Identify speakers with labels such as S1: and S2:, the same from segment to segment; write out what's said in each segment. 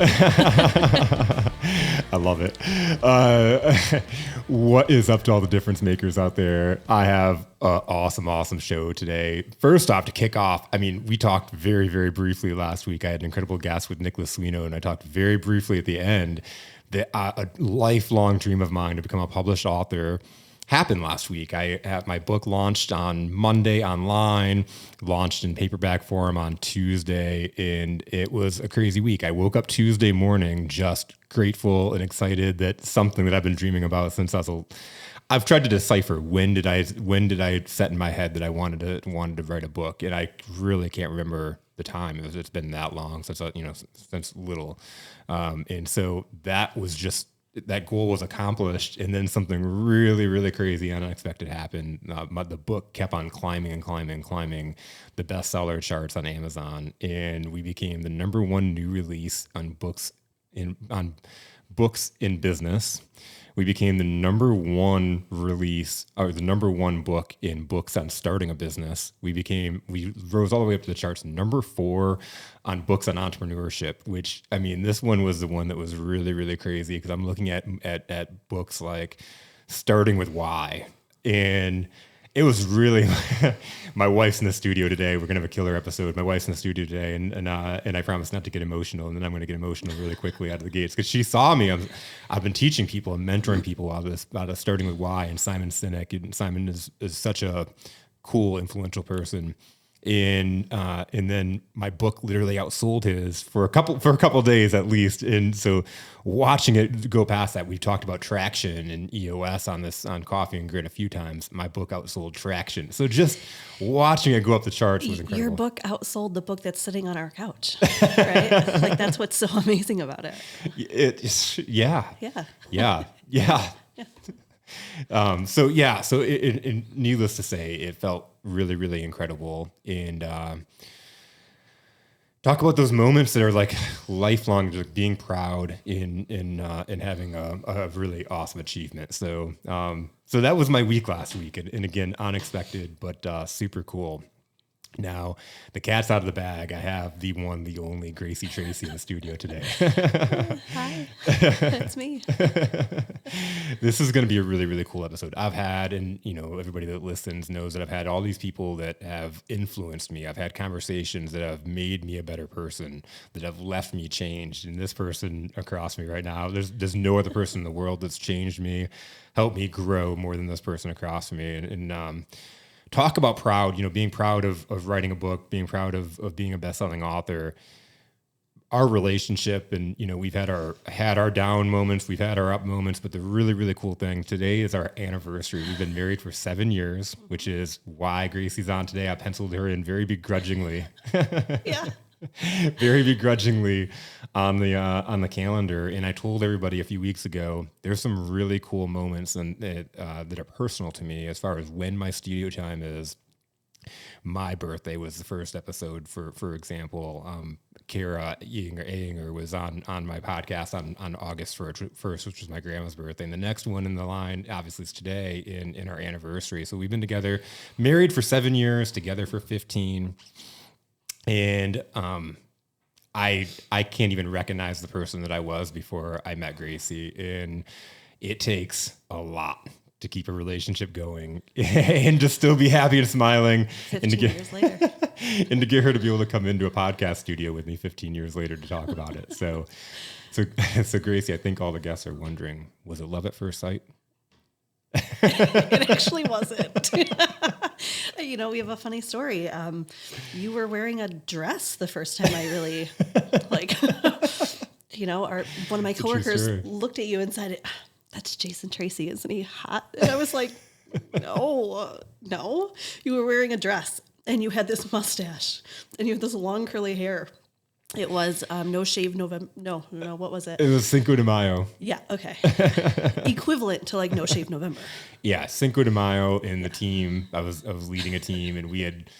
S1: I love it. What is up to all the difference makers out there? I have an awesome show today. First off, to kick off, I mean, we talked very, very briefly last week. I had an incredible guest with Nicholas Swino, and I talked very briefly at the end that a lifelong dream of mine to become a published author happened last week. I had my book launched on Monday online, launched in paperback form on Tuesday, and it was a crazy week. I woke up Tuesday morning just grateful and excited that something that I've been dreaming about since I've tried to decipher when did I set in my head that I wanted to write a book, and I really can't remember the time. It's been that long since since little, and so that goal was accomplished, and then something really, really crazy and unexpected happened. The book kept on climbing the bestseller charts on Amazon, and we became the number one new release on books in business. We became the number one release, or the number one book in books on starting a business. We rose all the way up to the charts, number 4 on books on entrepreneurship, which, I mean, this one was the one that was really, really crazy, because I'm looking at books like Starting with Why. And it was really, my wife's in the studio today. We're going to have a killer episode. My wife's in the studio today, and I promise not to get emotional, and then I'm going to get emotional really quickly out of the gates, because she saw me. I've been teaching people and mentoring people out of Starting with Why, and Simon Sinek. And Simon is such a cool, influential person. And then my book literally outsold his for a couple of days at least. And so watching it go past that, we've talked about Traction and EOS on Coffee and Grit a few times. My book outsold Traction. So just watching it go up the charts was incredible.
S2: Your book outsold the book that's sitting on our couch, right? Like, that's what's so amazing about it.
S1: Yeah. So needless to say, it felt really, really incredible. And talk about those moments that are like lifelong, just being proud in having a really awesome achievement. So that was my week last week, and again, unexpected, but super cool. Now, the cat's out of the bag. I have the one, the only Gracie Tracey in the studio today.
S2: Hi, that's me.
S1: This is going to be a really, really cool episode. I've had, and everybody that listens knows that I've had all these people that have influenced me. I've had conversations that have made me a better person, that have left me changed. And this person across me right now, there's no other person in the world that's changed me, helped me grow more than this person across from me. And talk about proud, being proud of writing a book, being proud of being a best-selling author. Our relationship, and we've had our down moments, we've had our up moments, but the really, really cool thing, today is our anniversary. We've been married for 7 years, which is why Gracie's on today. I penciled her in very begrudgingly.
S2: Yeah.
S1: Very begrudgingly on the calendar. And I told everybody a few weeks ago, there's some really cool moments that are personal to me as far as when my studio time is. My birthday was the first episode, for example. Kara Ehinger was on my podcast on August 1st, which was my grandma's birthday. And the next one in the line, obviously, is today in our anniversary. So we've been together, married for 7 years, together for 15. And I can't even recognize the person that I was before I met Gracie. And it takes a lot to keep a relationship going and to still be happy and smiling.
S2: 15 years later.
S1: And to get her to be able to come into a podcast studio with me 15 years later to talk about it. So Gracie, I think all the guests are wondering, was it love at first sight?
S2: It actually wasn't. We have a funny story. You were wearing a dress the first time I really one of my coworkers looked at you and said, "That's Jason Tracey, isn't he hot?" And I was like, no, you were wearing a dress and you had this mustache and you had this long curly hair. It was No Shave November. No, what was it?
S1: It was Cinco de Mayo.
S2: Yeah, okay. Equivalent to No Shave November.
S1: Yeah, Cinco de Mayo and the team. I was leading a team, and we had,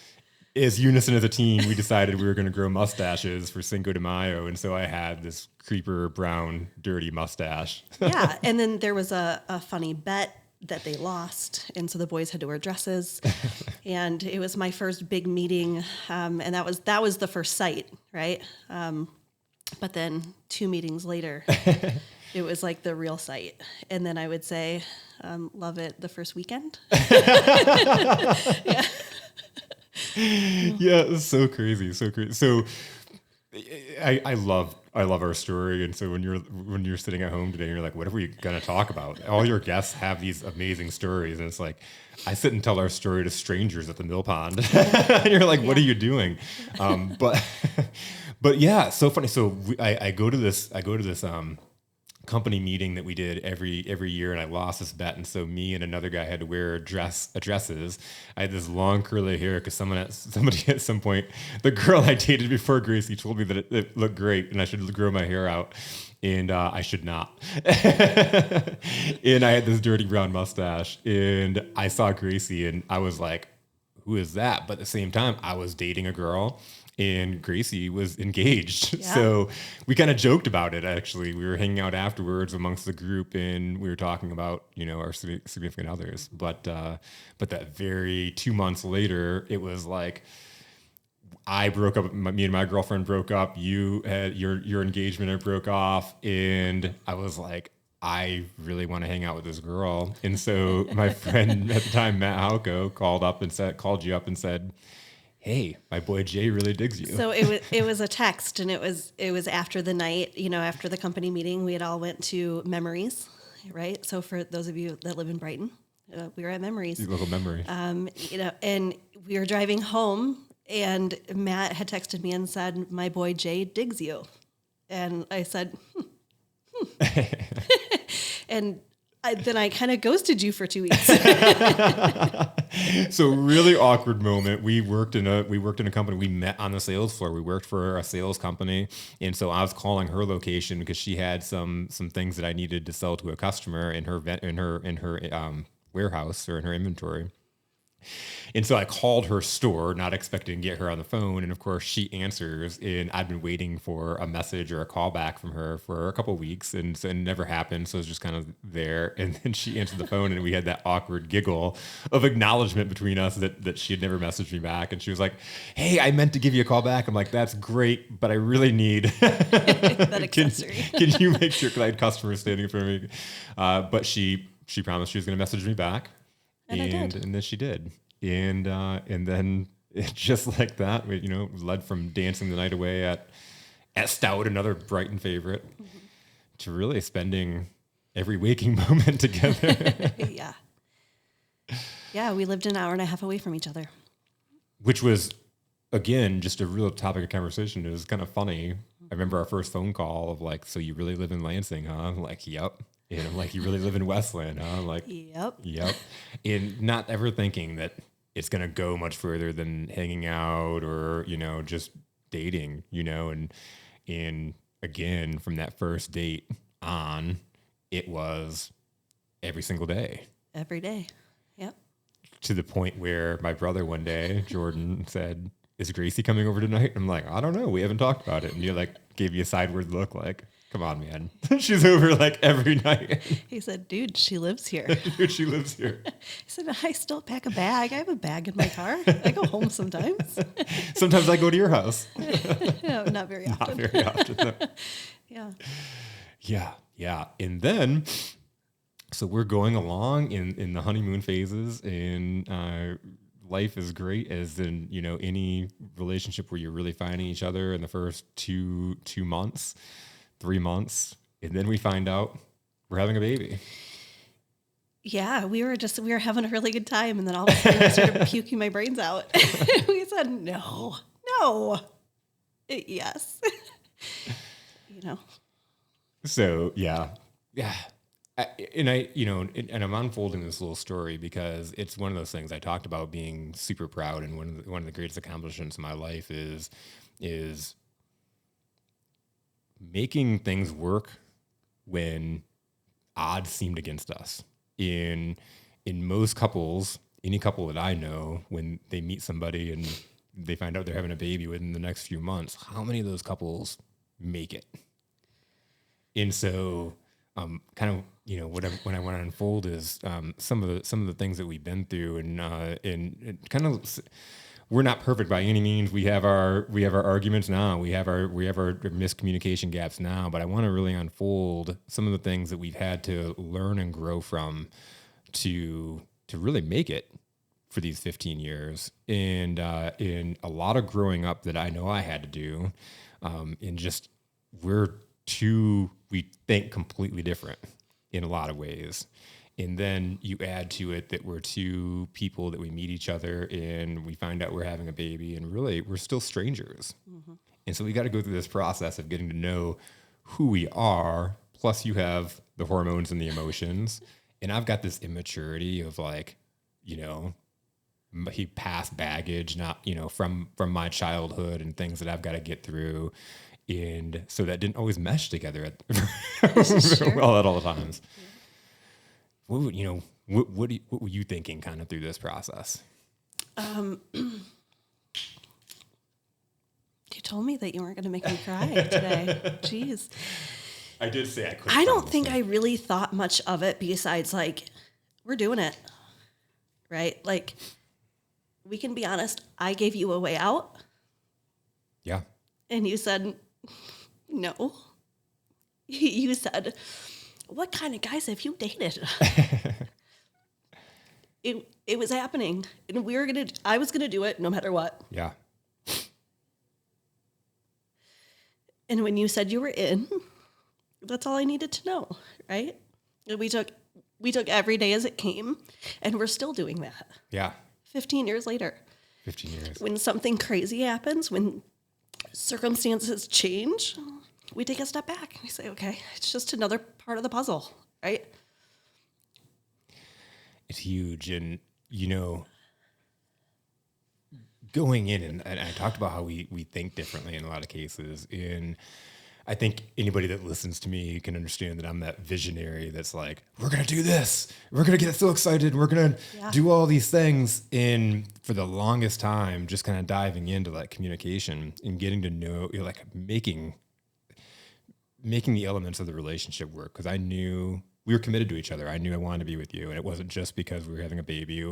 S1: as unison as a team, we decided we were going to grow mustaches for Cinco de Mayo, and so I had this creeper brown, dirty mustache.
S2: Yeah, and then there was a funny bet that they lost, and so the boys had to wear dresses. And it was my first big meeting, and that was the first sight, right? But But then 2 meetings later, it was like the real site. And then I would say, love it the first weekend. Yeah.
S1: Yeah, it's so crazy, so crazy. So I love our story, and so when you're sitting at home today, and you're like, what are we gonna talk about? All your guests have these amazing stories, and it's like I sit and tell our story to strangers at the mill pond, and you're like, what are you doing? But yeah, so funny. So I go to this company meeting that we did every year, and I lost this bet, and so me and another guy had to wear dresses. I had this long curly hair because somebody at some point, the girl I dated before Gracie told me that it looked great and I should grow my hair out, and I should not. And I had this dirty brown mustache, and I saw Gracie, and I was like, who is that? But at the same time, I was dating a girl, and Gracie was engaged. Yeah. So we kind of joked about it, actually. We were hanging out afterwards amongst the group, and we were talking about, our significant others. But that very 2 months later, it was like, I broke up, me and my girlfriend broke up. You had your engagement, and broke off. And I was like, I really want to hang out with this girl. And so my friend at the time, Matt Halko, called you up and said, hey, my boy Jay really digs you.
S2: So it was a text, and it was after the night, after the company meeting, we had all went to Memories, right? So for those of you that live in Brighton, we were at Memories.
S1: Your local Memory.
S2: And we were driving home, and Matt had texted me and said, my boy Jay digs you. And I said, and then I kind of ghosted you for 2 weeks.
S1: So really awkward moment. We worked in a company. We met on the sales floor. We worked for a sales company, and so I was calling her location because she had some things that I needed to sell to a customer in her warehouse or in her inventory. And so I called her store, not expecting to get her on the phone. And of course she answers, and I've been waiting for a message or a call back from her for a couple of weeks, and so it never happened. So it was just kind of there. And then she answered the phone, and we had that awkward giggle of acknowledgement between us that she had never messaged me back. And she was like, hey, I meant to give you a call back. I'm like, that's great, but I really need
S2: that accessory.
S1: Can you make sure, because I had customers standing in front of me. But she promised she was going to message me back. And then she did. And then it, just like that, led from dancing the night away at Stout, another Brighton favorite, to really spending every waking moment together.
S2: Yeah. Yeah, we lived an hour and a half away from each other.
S1: Which was, again, just a real topic of conversation. It was kind of funny. I remember our first phone call of like, so you really live in Lansing, huh? I'm like, yep. And I'm like, you really live in Westland, huh? I'm like,
S2: yep.
S1: And not ever thinking that it's going to go much further than hanging out or, just dating, and again, from that first date on, it was every single day.
S2: Every day. Yep.
S1: To the point where my brother one day, Jordan, said, is Gracie coming over tonight? I'm like, I don't know. We haven't talked about it. And you gave you a sideward look like, come on, man. She's over every night.
S2: He said, dude, she lives here.
S1: Dude, she lives here.
S2: I said, I still pack a bag. I have a bag in my car. I go home sometimes.
S1: Sometimes I go to your house.
S2: No, not very often.
S1: Not very often, no.
S2: Yeah.
S1: Yeah. And then, so we're going along in the honeymoon phases, and life is great, as in, any relationship where you're really finding each other in the first two months, 3 months, and then we find out we're having a baby.
S2: Yeah, we were having a really good time, and then all of a sudden I started puking my brains out. We said, no, yes.
S1: So yeah. And I'm unfolding this little story because it's one of those things I talked about being super proud, and one of the greatest accomplishments in my life is making things work when odds seemed against us. In most couples, any couple that I know, when they meet somebody and they find out they're having a baby within the next few months, how many of those couples make it? And so, kind of, what I want to unfold is some of the things that we've been through, and kind of we're not perfect by any means. We have our arguments now. We have our miscommunication gaps now. But I want to really unfold some of the things that we've had to learn and grow from to really make it for these 15 years. And in a lot of growing up that I know I had to do, in just we think completely different in a lot of ways. And then you add to it that we're two people that we meet each other and we find out we're having a baby, and really we're still strangers. Mm-hmm. And so we got to go through this process of getting to know who we are. Plus you have the hormones and the emotions. And I've got this immaturity of like, he passed baggage, not, from my childhood and things that I've got to get through. And so that didn't always mesh together well at all times. Yeah. What were you thinking kind of through this process?
S2: You told me that you weren't going to make me cry today. Jeez.
S1: I did say I couldn't.
S2: I don't think I really thought much of it besides like, we're doing it, right? Like, we can be honest. I gave you a way out.
S1: Yeah.
S2: And you said, no. You said, what kind of guys have you dated? It was happening, and I was gonna do it no matter what.
S1: Yeah.
S2: And when you said you were in, that's all I needed to know, right? And we took every day as it came, and we're still doing that.
S1: Yeah.
S2: 15 years later.
S1: 15 years.
S2: When something crazy happens, when circumstances change, we take a step back. We say, okay, it's just another part of the puzzle, right?
S1: It's huge. And, going in, and I talked about how we think differently in a lot of cases. And I think anybody that listens to me can understand that I'm that visionary that's like, we're going to do this. We're going to get so excited. We're going to do all these things. And for the longest time, just kind of diving into like communication and getting to know, like making the elements of the relationship work. Cause I knew we were committed to each other. I knew I wanted to be with you. And it wasn't just because we were having a baby.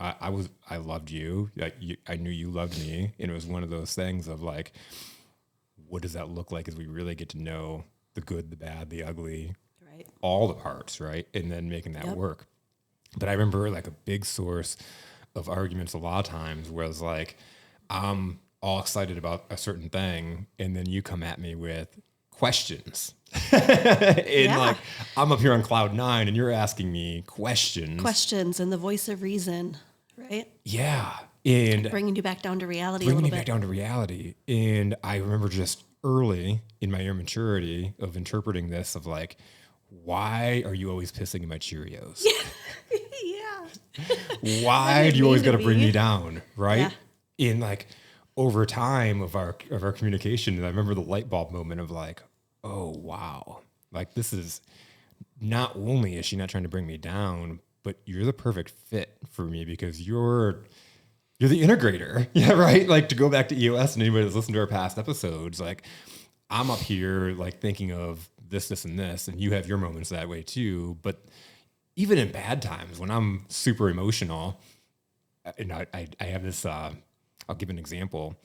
S1: I loved you. Like I knew you loved me. And it was one of those things of like, what does that look like as we really get to know the good, the bad, the ugly, right, all the parts, right? And then making that work. But I remember like a big source of arguments a lot of times was like, I'm all excited about a certain thing. And then you come at me with questions. And like, I'm up here on cloud 9 and you're asking me questions
S2: and the voice of reason, right?
S1: Yeah. And
S2: bringing you back down to reality a little bit.
S1: And I remember just early in my immaturity of interpreting this of like, why are you always pissing in my Cheerios?
S2: Yeah.
S1: Why do you always got to bring me down? Right. Yeah. And like over time of our communication, I remember the light bulb moment of like, oh, wow. Like this is not only is she not trying to bring me down, but you're the perfect fit for me because you're the integrator. Yeah, right? Like to go back to EOS and anybody that's listened to our past episodes, like I'm up here like thinking of this, and this, and you have your moments that way too. But even in bad times when I'm super emotional, and I have this, I'll give an example.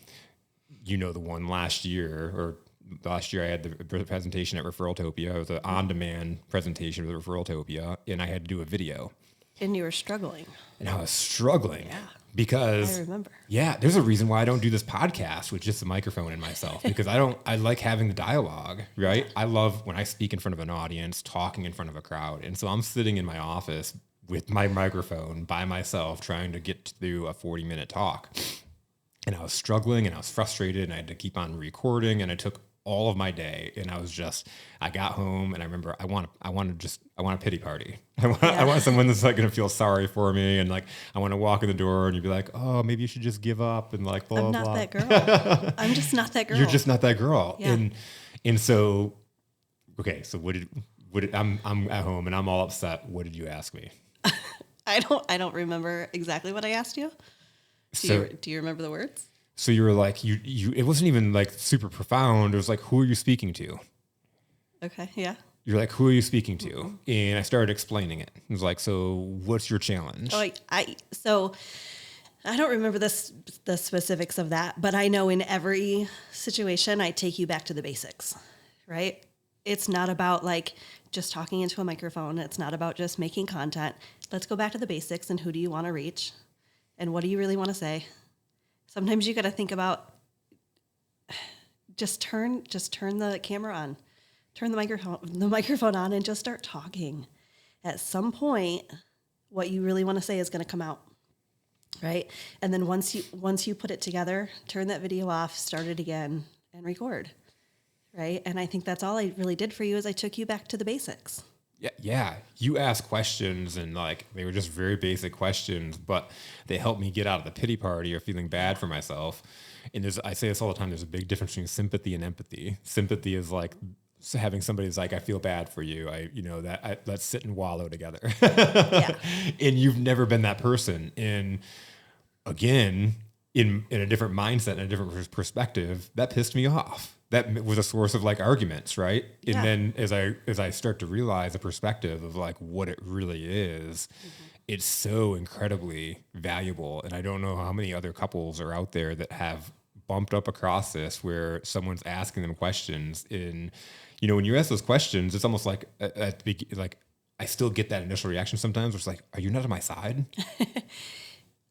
S1: The one last year I had the presentation at Referraltopia. It was an on-demand presentation with Referraltopia, and I had to do a video.
S2: And you were struggling.
S1: And I was struggling. Yeah. Because
S2: I remember.
S1: Yeah, there's a reason why I don't do this podcast with just a microphone and myself. Because I like having the dialogue, right? I love when I speak in front of an audience, talking in front of a crowd. And so I'm sitting in my office with my microphone by myself, trying to get through a 40-minute talk. And I was struggling and I was frustrated and I had to keep on recording, and I took all of my day, and I got home and I remember I want a pity party. I want someone that's like going to feel sorry for me, and like I want to walk in the door and you'd be like, oh, maybe you should just give up and like blah,
S2: I'm
S1: blah,
S2: not
S1: blah.
S2: that girl. I'm just not that girl.
S1: You're just not that girl.
S2: Yeah.
S1: And so, okay, so I'm at home and I'm all upset. What did you ask me?
S2: I don't remember exactly what I asked you. Do you remember the words?
S1: So you were like, it wasn't even like super profound. It was like, who are you speaking to?
S2: Okay. Yeah.
S1: You're like, who are you speaking to? Mm-hmm. And I started explaining it. It was like, so what's your challenge?
S2: So I don't remember the specifics of that, but I know in every situation, I take you back to the basics, right? It's not about like just talking into a microphone. It's not about just making content. Let's go back to the basics and who do you want to reach and what do you really want to say? Sometimes you got to think about just turn the camera on, turn the microphone on and just start talking. At some point, what you really want to say is going to come out. Right. And then once you put it together, turn that video off, start it again and record. Right. And I think that's all I really did for you is I took you back to the basics.
S1: Yeah. Yeah. You asked questions and like, they were just very basic questions, but they helped me get out of the pity party or feeling bad for myself. And I say this all the time. There's a big difference between sympathy and empathy. Sympathy is like having somebody who's like, I feel bad for you. Let's sit and wallow together. Yeah. And you've never been that person. And again, in a different mindset and a different perspective, that pissed me off. That was a source of like arguments, right? And then as I start to realize the perspective of like what it really is, it's so incredibly valuable. And I don't know how many other couples are out there that have bumped up across this where someone's asking them questions. And, when you ask those questions, it's almost like I still get that initial reaction sometimes where it's like, are you not on my side?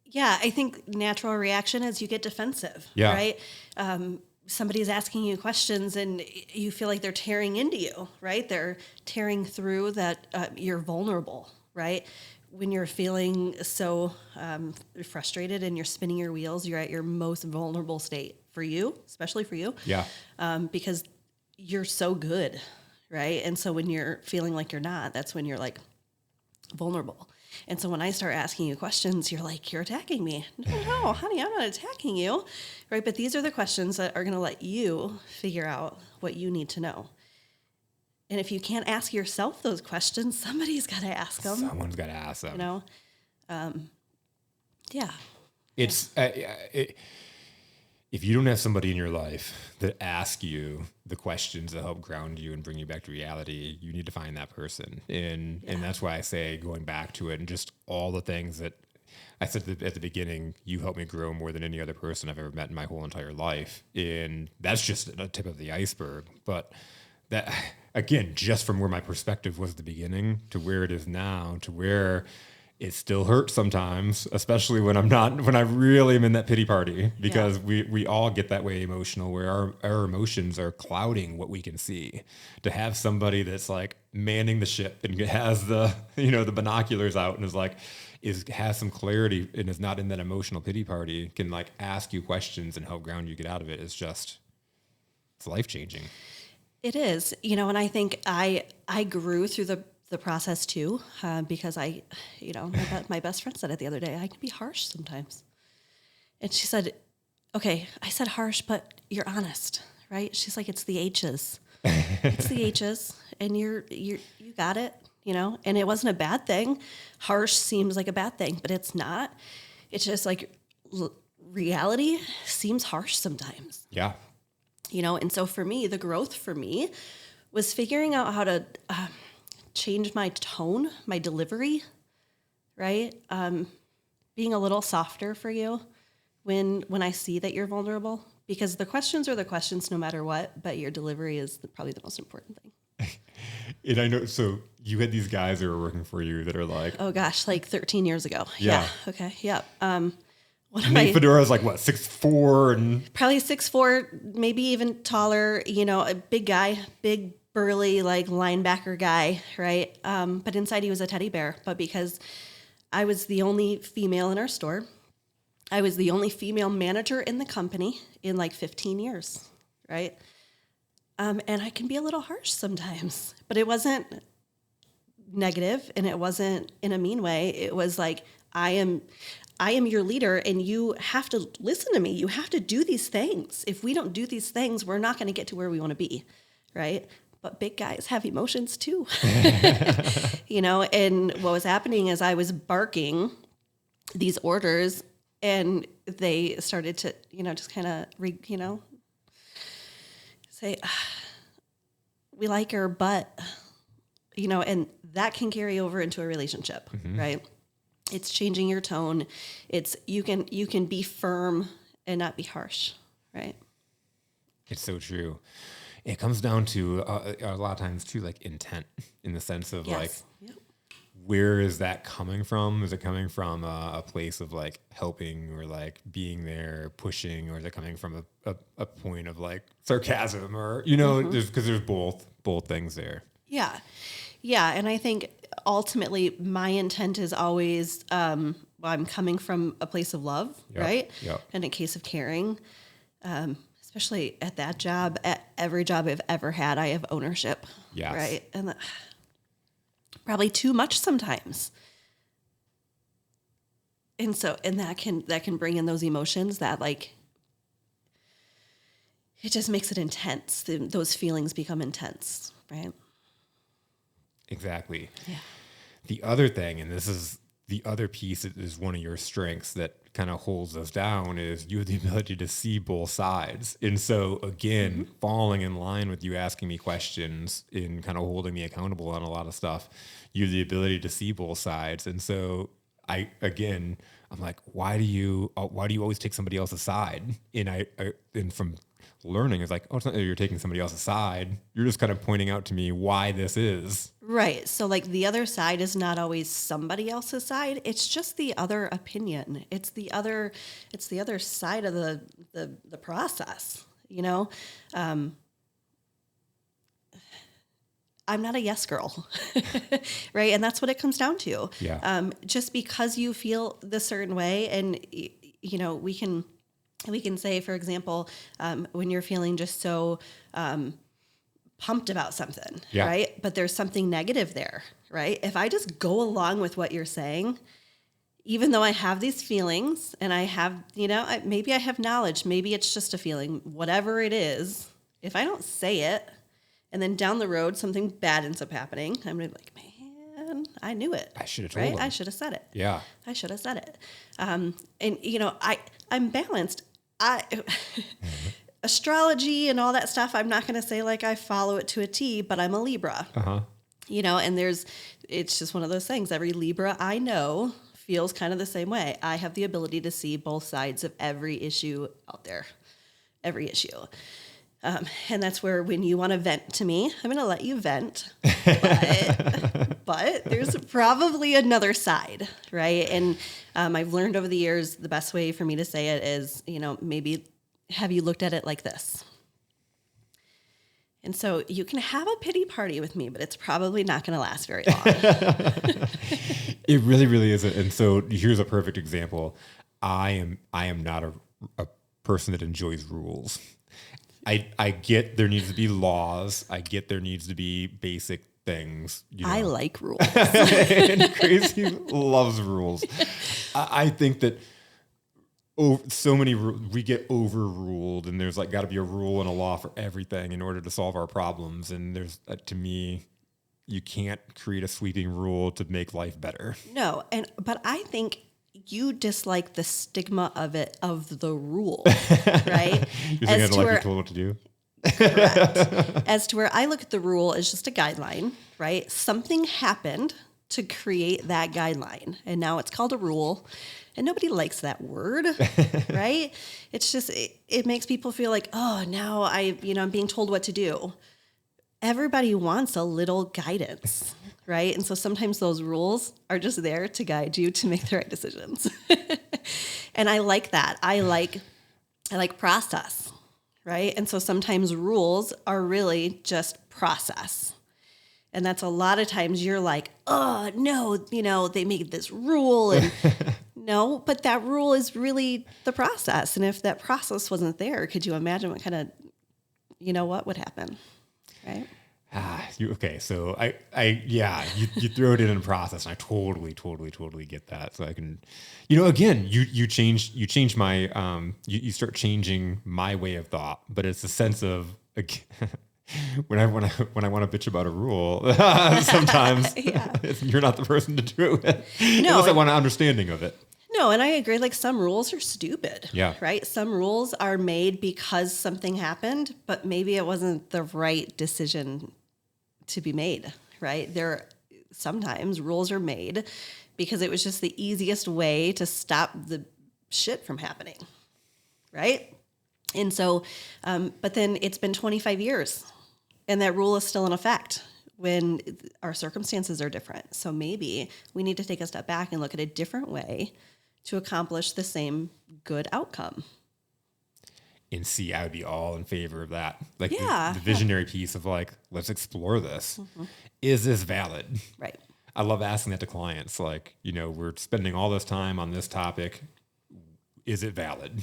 S2: Yeah, I think natural reaction is you get defensive, right? Somebody's asking you questions and you feel like they're tearing into you, right? They're tearing through that you're vulnerable, right? When you're feeling so frustrated and you're spinning your wheels, you're at your most vulnerable state for you, especially for you.
S1: Yeah.
S2: Because you're so good, right? And so when you're feeling like you're not, that's when you're like vulnerable. And so when I start asking you questions, you're like, you're attacking me. No, honey, I'm not attacking you, right? But these are the questions that are going to let you figure out what you need to know. And if you can't ask yourself those questions, somebody's got to ask them.
S1: Someone's got to ask them.
S2: Yeah.
S1: It's if you don't have somebody in your life that asks you the questions that help ground you and bring you back to reality, you need to find that person. And that's why I say going back to it and just all the things that I said at the beginning, you helped me grow more than any other person I've ever met in my whole entire life. And that's just a tip of the iceberg. But that, again, just from where my perspective was at the beginning to where it is now, to where it still hurts sometimes, especially when I really am in that pity party, because we all get that way emotional where our emotions are clouding what we can see. To have somebody that's like manning the ship and has the binoculars out and is like, has some clarity and is not in that emotional pity party, can like ask you questions and help ground you get out of it. It's life-changing.
S2: It is, and I think I grew through the process too, because my best friend said it the other day, I can be harsh sometimes. And she said, okay, I said harsh, but you're honest, right? She's like, it's the H's. It's the H's and you got it, and it wasn't a bad thing. Harsh seems like a bad thing, but it's not. It's just like reality seems harsh sometimes.
S1: Yeah.
S2: And so for me, the growth for me was figuring out how to change my tone, my delivery, right? Being a little softer for you when I see that you're vulnerable, because the questions are the questions no matter what, but your delivery is probably the most important thing.
S1: And I know, so you had these guys that were working for you that are like,
S2: oh gosh, like 13 years ago. Yeah. Okay. Yeah.
S1: Nate Fedora's like what, 6'4" and
S2: probably 6'4", maybe even taller, a big guy, big burly, like linebacker guy. Right. But inside he was a teddy bear, but because I was the only female in our store, I was the only female manager in the company in like 15 years. Right. And I can be a little harsh sometimes, but it wasn't negative and it wasn't in a mean way. It was like, I am your leader and you have to listen to me. You have to do these things. If we don't do these things, we're not going to get to where we want to be. Right. But big guys have emotions too, and what was happening is I was barking these orders and they started to, just kind of, say, we like her, but, and that can carry over into a relationship, right? It's changing your tone. It's you can be firm and not be harsh, right?
S1: It's so true. It comes down to a lot of times too, like intent, in the sense of like,
S2: Yep.
S1: where is that coming from? Is it coming from a place of like helping or like being there, pushing, or is it coming from a point of like sarcasm, or there's both things there.
S2: Yeah, and I think ultimately my intent is always I'm coming from a place of love, right?
S1: Yep.
S2: And a case of caring. Especially at that job, at every job I've ever had, I have ownership.
S1: Yes.
S2: Right. And probably too much sometimes. And that can bring in those emotions that like, it just makes it intense. Those feelings become intense. Right.
S1: Exactly.
S2: Yeah.
S1: The other thing, and this is the other piece that is one of your strengths that kind of holds us down, is you have the ability to see both sides. And so again, falling in line with you asking me questions and kind of holding me accountable on a lot of stuff, you have the ability to see both sides. And so I'm like, why do you always take somebody else's side? And from learning, it's like, oh, it's not that you're taking somebody else's side. You're just kind of pointing out to me why this is.
S2: Right. So like the other side is not always somebody else's side. It's just the other opinion. It's the other side of the process, I'm not a yes girl, right? And that's what it comes down to.
S1: Yeah.
S2: Just because you feel the certain way, and we can say, for example, when you're feeling just so pumped about something, right? But there's something negative there, right? If I just go along with what you're saying, even though I have these feelings and I have, maybe I have knowledge, maybe it's just a feeling, whatever it is, if I don't say it, and then down the road, something bad ends up happening, I'm going to be like, man, I knew it.
S1: I should have told him.
S2: I should have said it.
S1: Yeah.
S2: I should have said it. And, I'm balanced. Astrology and all that stuff, I'm not going to say like I follow it to a T, but I'm a Libra.
S1: Uh-huh.
S2: And it's just one of those things. Every Libra I know feels kind of the same way. I have the ability to see both sides of every issue out there, every issue. And that's where when you want to vent to me, I'm going to let you vent, but there's probably another side, right? And I've learned over the years, the best way for me to say it is, maybe have you looked at it like this? And so you can have a pity party with me, but it's probably not going to last very long.
S1: It really, really isn't. And so here's a perfect example. I am not a person that enjoys rules. I get there needs to be laws. I get there needs to be basic things.
S2: I like rules.
S1: And Gracie loves rules. I think that we get overruled, and there's like got to be a rule and a law for everything in order to solve our problems. And there's to me, you can't create a sweeping rule to make life better.
S2: No, but I think you dislike the stigma of the rule, right?
S1: You're saying I don't like being told what to do?
S2: Correct. As to where I look at the rule as just a guideline, right? Something happened to create that guideline, and now it's called a rule, and nobody likes that word, right? It's just, it makes people feel like, oh, now I'm being told what to do. Everybody wants a little guidance, right? And so sometimes those rules are just there to guide you to make the right decisions. And I like that. I like process, right? And so sometimes rules are really just process. And that's a lot of times you're like, oh, no, they made this rule. And no, but that rule is really the process. And if that process wasn't there, could you imagine what kind of, what would happen? Right.
S1: Okay. So you throw it in a process, and I totally get that. So I can, again, you change my, you start changing my way of thought, but it's a sense of, when I want to bitch about a rule, sometimes you're not the person to do it. No, unless I want an understanding of it.
S2: No, and I agree. Like some rules are stupid.
S1: Yeah.
S2: Right. Some rules are made because something happened, but maybe it wasn't the right decision to be made. Right. sometimes rules are made because it was just the easiest way to stop the shit from happening, right? And so, but then it's been 25 years and that rule is still in effect when our circumstances are different. So maybe we need to take a step back and look at a different way to accomplish the same good outcome.
S1: And see, I would be all in favor of that. Like
S2: the
S1: visionary piece of like, let's explore this. Is this valid?
S2: Right.
S1: I love asking that to clients. Like, we're spending all this time on this topic. Is it valid?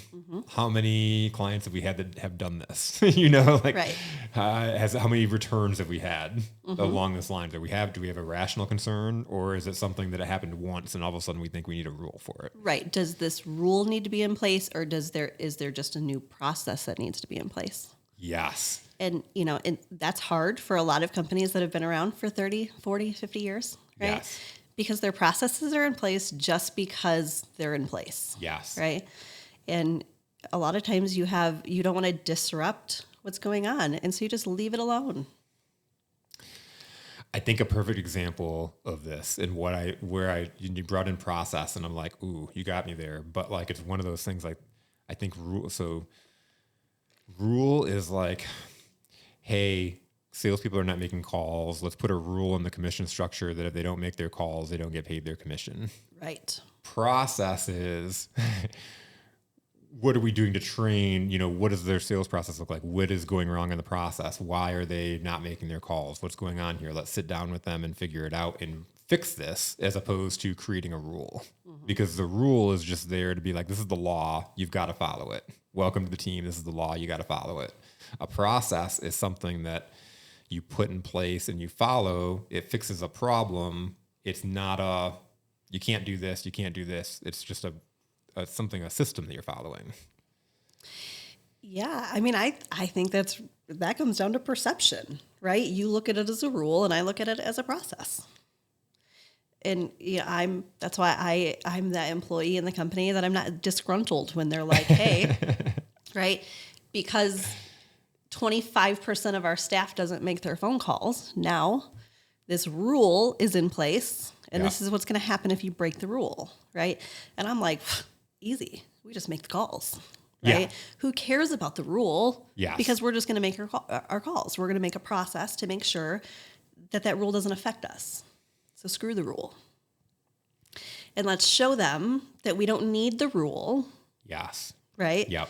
S1: How many clients have we had that have done this?
S2: Right.
S1: How many returns have we had along this line? Do we have a rational concern, or is it something that happened once and all of a sudden we think we need a rule for it?
S2: Right. Does this rule need to be in place, or is there just a new process that needs to be in place?
S1: Yes.
S2: And, and that's hard for a lot of companies that have been around for 30, 40, 50 years, right?
S1: Yes.
S2: Because their processes are in place just because they're in place.
S1: Yes.
S2: Right. And a lot of times you don't want to disrupt what's going on. And so you just leave it alone.
S1: I think a perfect example of this and you brought in process and I'm like, ooh, you got me there. But like, it's one of those things like, I think rule is like, hey, salespeople are not making calls. Let's put a rule in the commission structure that if they don't make their calls, they don't get paid their commission.
S2: Right.
S1: Process is, what are we doing to train? What does their sales process look like? What is going wrong in the process? Why are they not making their calls? What's going on here? Let's sit down with them and figure it out and fix this, as opposed to creating a rule. Because the rule is just there to be like, this is the law. You've got to follow it. Welcome to the team. This is the law. You got to follow it. A process is something that you put in place and you follow. It fixes a problem. It's not you can't do this. You can't do this. It's just a system that you're following.
S2: Yeah. I mean, I think that comes down to perception, right? You look at it as a rule and I look at it as a process. And that's why I'm that employee in the company that I'm not disgruntled when they're like, hey, right? Because 25% of our staff doesn't make their phone calls. Now, this rule is in place, and this is what's going to happen if you break the rule, right? And I'm like, easy. We just make the calls, right? Yeah. Who cares about the rule?
S1: Yes.
S2: Because we're just going to make our calls. We're going to make a process to make sure that rule doesn't affect us. So screw the rule. And let's show them that we don't need the rule.
S1: Yes.
S2: Right?
S1: Yep.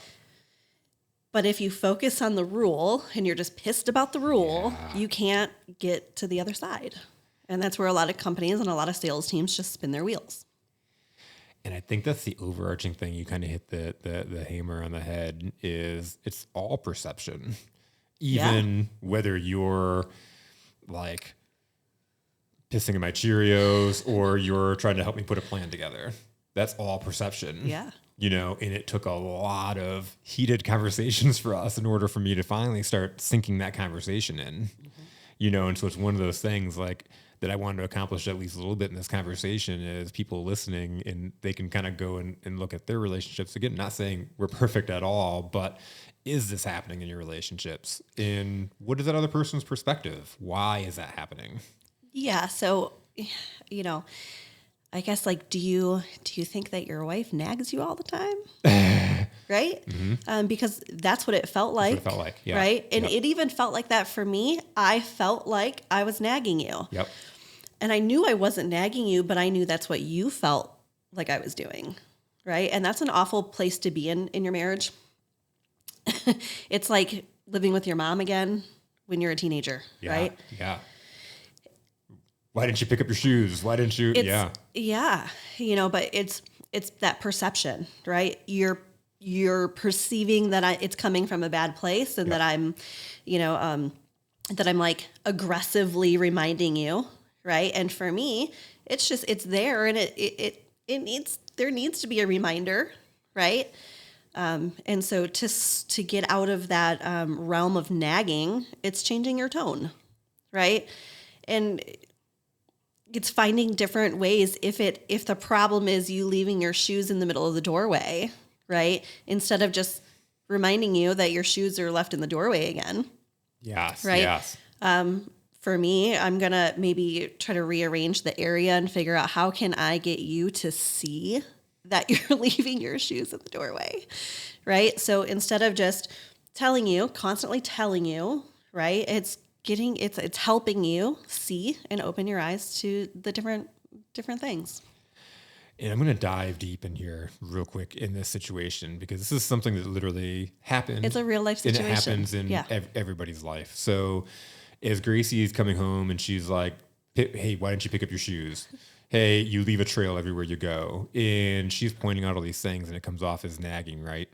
S2: But if you focus on the rule and you're just pissed about the rule, you can't get to the other side. And that's where a lot of companies and a lot of sales teams just spin their wheels.
S1: And I think that's the overarching thing. You kind of hit the hammer on the head. Is it's all perception. Even whether you're like pissing in my Cheerios or you're trying to help me put a plan together. That's all perception.
S2: Yeah.
S1: And it took a lot of heated conversations for us in order for me to finally start sinking that conversation in. And so it's one of those things like that I wanted to accomplish at least a little bit in this conversation is people listening and they can kind of go and look at their relationships. Again, not saying we're perfect at all, but is this happening in your relationships? And what is that other person's perspective? Why is that happening?
S2: Yeah. So, I guess like, do you think that your wife nags you all the time? Right? Because that's what it felt like.
S1: That's what it felt like. Yeah.
S2: Right? And it even felt like that for me. I felt like I was nagging you.
S1: Yep.
S2: And I knew I wasn't nagging you, but I knew that's what you felt like I was doing. Right? And that's an awful place to be in your marriage. It's like living with your mom again when you're a teenager. Right?
S1: Yeah. Why didn't you pick up your shoes? Why didn't you?
S2: Yeah. But it's that perception, right? You're perceiving that it's coming from a bad place and that I'm, that I'm like aggressively reminding you, right? And for me, it's there and there needs to be a reminder, right? And so to get out of that realm of nagging, it's changing your tone, right? And it's finding different ways if the problem is you leaving your shoes in the middle of the doorway, right? Instead of just reminding you that your shoes are left in the doorway again.
S1: Yes.
S2: Right.
S1: Yes.
S2: for me, I'm going to maybe try to rearrange the area and figure out how can I get you to see that you're leaving your shoes at the doorway, right? So instead of just constantly telling you, right? It's helping you see and open your eyes to the different things.
S1: And I'm going to dive deep in here real quick in this situation because this is something that literally happens.
S2: It's a real life situation.
S1: And it happens in everybody's life. So as Gracie is coming home and she's like, hey, why didn't you pick up your shoes? Hey, you leave a trail everywhere you go. And she's pointing out all these things and it comes off as nagging, right?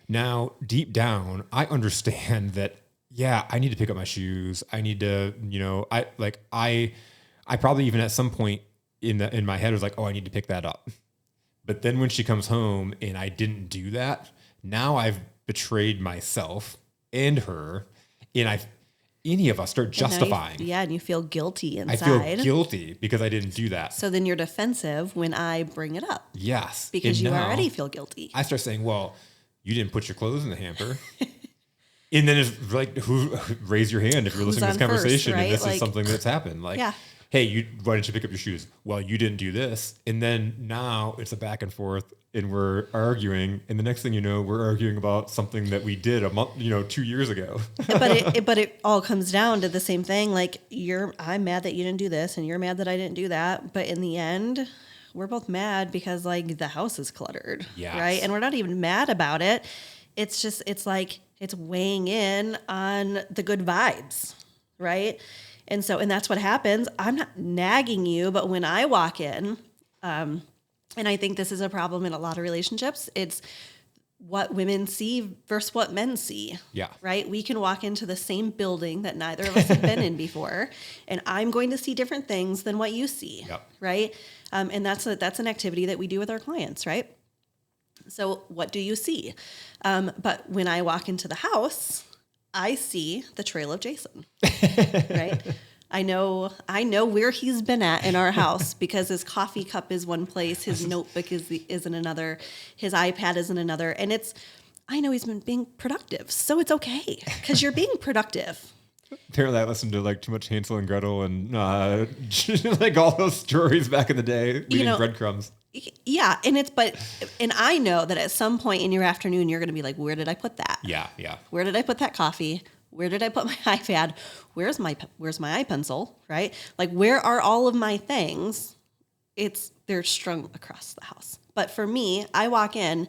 S1: Now, deep down, I understand that, yeah, I need to pick up my shoes. I need to, I probably even at some point in my head was like, oh, I need to pick that up. But then when she comes home and I didn't do that, now I've betrayed myself and her, and any of us start justifying.
S2: And you feel guilty inside.
S1: I feel guilty because I didn't do that.
S2: So then you're defensive when I bring it up.
S1: Yes.
S2: Because you already feel guilty.
S1: I start saying, well, you didn't put your clothes in the hamper. And then it's like, raise your hand if you're listening to this conversation first, right? And this is something that's happened. Like, hey, why didn't you pick up your shoes? Well, you didn't do this. And then now it's a back and forth and we're arguing. And the next thing you know, we're arguing about something that we did 2 years ago.
S2: but it all comes down to the same thing. Like I'm mad that you didn't do this and you're mad that I didn't do that. But in the end, we're both mad because like the house is cluttered. Yes. Right. And we're not even mad about it. It's just, it's weighing in on the good vibes. Right. And that's what happens. I'm not nagging you, but when I walk in, and I think this is a problem in a lot of relationships, it's what women see versus what men see. Yeah. Right? We can walk into the same building that neither of us have been in before, and I'm going to see different things than what you see. Yep. Right? And that's an activity that we do with our clients, right? So what do you see? But when I walk into the house, I see the trail of Jason, right? I know where he's been at in our house because his coffee cup is one place, his notebook is in another, his iPad is in another, and I know he's been being productive, so it's okay because you're being productive.
S1: Apparently, I listened to like too much Hansel and Gretel and like all those stories back in the day, eating breadcrumbs.
S2: Yeah, and I know that at some point in your afternoon, you're going to be like, where did I put that? Yeah. Where did I put that coffee? Where did I put my iPad? Where's my iPencil, right? Like, where are all of my things? They're strung across the house. But for me, I walk in,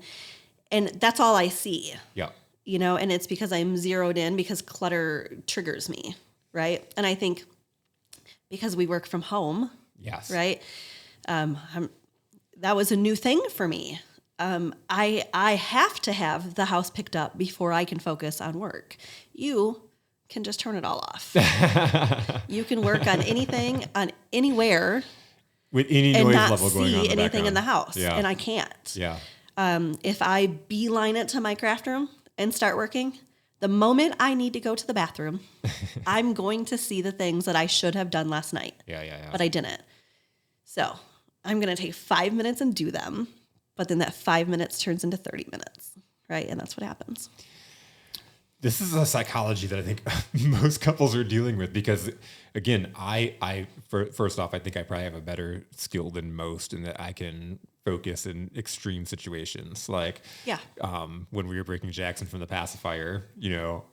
S2: and that's all I see. Yeah. And it's because I'm zeroed in because clutter triggers me, right? And I think because we work from home, yes, right? That was a new thing for me. I have to have the house picked up before I can focus on work. You can just turn it all off. You can work on anything, on anywhere,
S1: with any noise level going on
S2: in the anything in the house, and I can't. Yeah. If I beeline it to my craft room and start working, the moment I need to go to the bathroom, I'm going to see the things that I should have done last night. Yeah. But I didn't. So I'm going to take 5 minutes and do them, but then that 5 minutes turns into 30 minutes, right? And that's what happens.
S1: This is a psychology that I think most couples are dealing with because, again, first off, I think I probably have a better skill than most in that I can focus in extreme situations. Like, when we were breaking Jackson from the pacifier,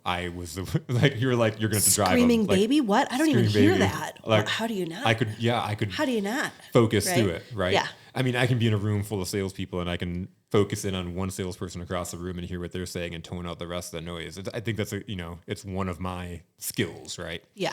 S1: I was like, you were like, you're going to drive
S2: screaming baby. What? I don't even hear that. Like, how do you not?
S1: I could. How do you not focus through it? Right. Yeah. I mean, I can be in a room full of salespeople and I can focus in on one salesperson across the room and hear what they're saying and tone out the rest of the noise. I think that's it's one of my skills, right? Yeah.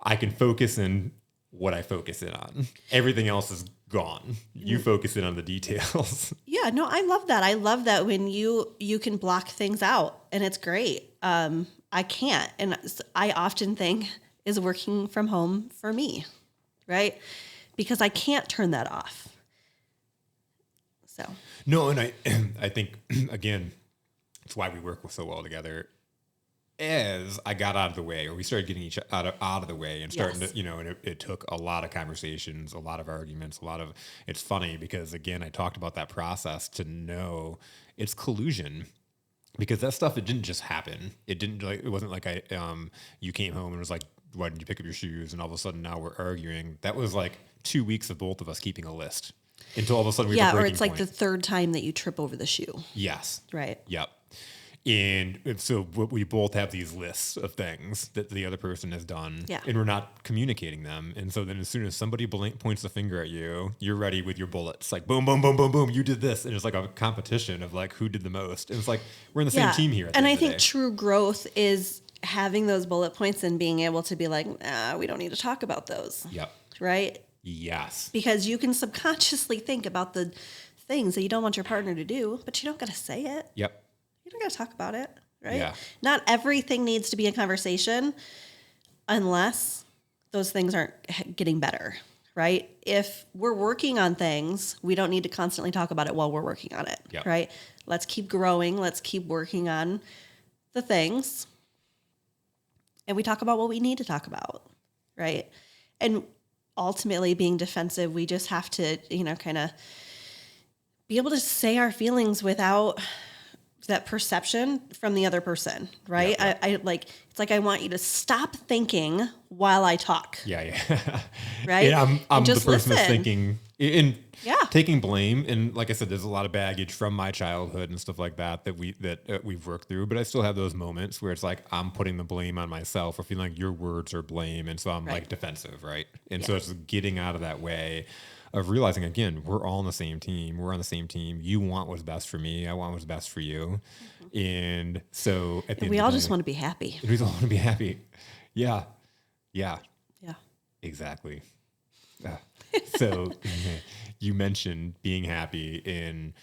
S1: I can focus in what I focus in on. Everything else is gone. You focus in on the details.
S2: Yeah, no, I love that. I love that when you can block things out and it's great. I can't. And I often think is working from home for me, right? Because I can't turn that off. So.
S1: No, and I think, again, it's why we work so well together. As I got out of the way, or we started getting each out of the way and starting to, and it took a lot of conversations, a lot of arguments, it's funny because, again, I talked about that process to know it's collusion. Because that stuff, it didn't just happen. It wasn't like you came home and was like, why didn't you pick up your shoes? And all of a sudden now we're arguing. That was like 2 weeks of both of us keeping a list until all of a sudden we hit a breaking
S2: or it's like
S1: point.
S2: the third time that you trip over the shoe.
S1: Yes.
S2: Right.
S1: Yep. And so we both have these lists of things that the other person has done, and we're not communicating them. And so then as soon as somebody points the finger at you, you're ready with your bullets. Like, boom, boom, boom, boom, boom, you did this. And it's like a competition of like who did the most. And it's like, we're in the same team here.
S2: And I think true growth is having those bullet points and being able to be like, we don't need to talk about those.
S1: Yep.
S2: Right?
S1: Yes.
S2: Because you can subconsciously think about the things that you don't want your partner to do, but you don't got to say it.
S1: Yep.
S2: You don't got to talk about it, right?
S1: Yeah.
S2: Not everything needs to be a conversation unless those things aren't getting better, right? If we're working on things, we don't need to constantly talk about it while we're working on it, right? Let's keep growing. Let's keep working on the things. And we talk about what we need to talk about, right? And ultimately being defensive, we just have to, kind of be able to say our feelings without that perception from the other person, right?
S1: Yep.
S2: I like, it's like I want you to stop thinking while I talk.
S1: Yeah.
S2: Right?
S1: And I'm the person that's thinking and taking blame. And like I said, there's a lot of baggage from my childhood and stuff like that we've worked through. But I still have those moments where it's like I'm putting the blame on myself or feeling like your words are blame, and so I'm like defensive, right? And so it's getting out of that way of realizing, again, we're all on the same team. We're on the same team. You want what's best for me. I want what's best for you. Mm-hmm. And so at the end
S2: we
S1: of
S2: all
S1: the
S2: just
S1: day,
S2: want to be happy.
S1: we all want to be happy. Yeah.
S2: Yeah.
S1: Exactly. So you mentioned being happy and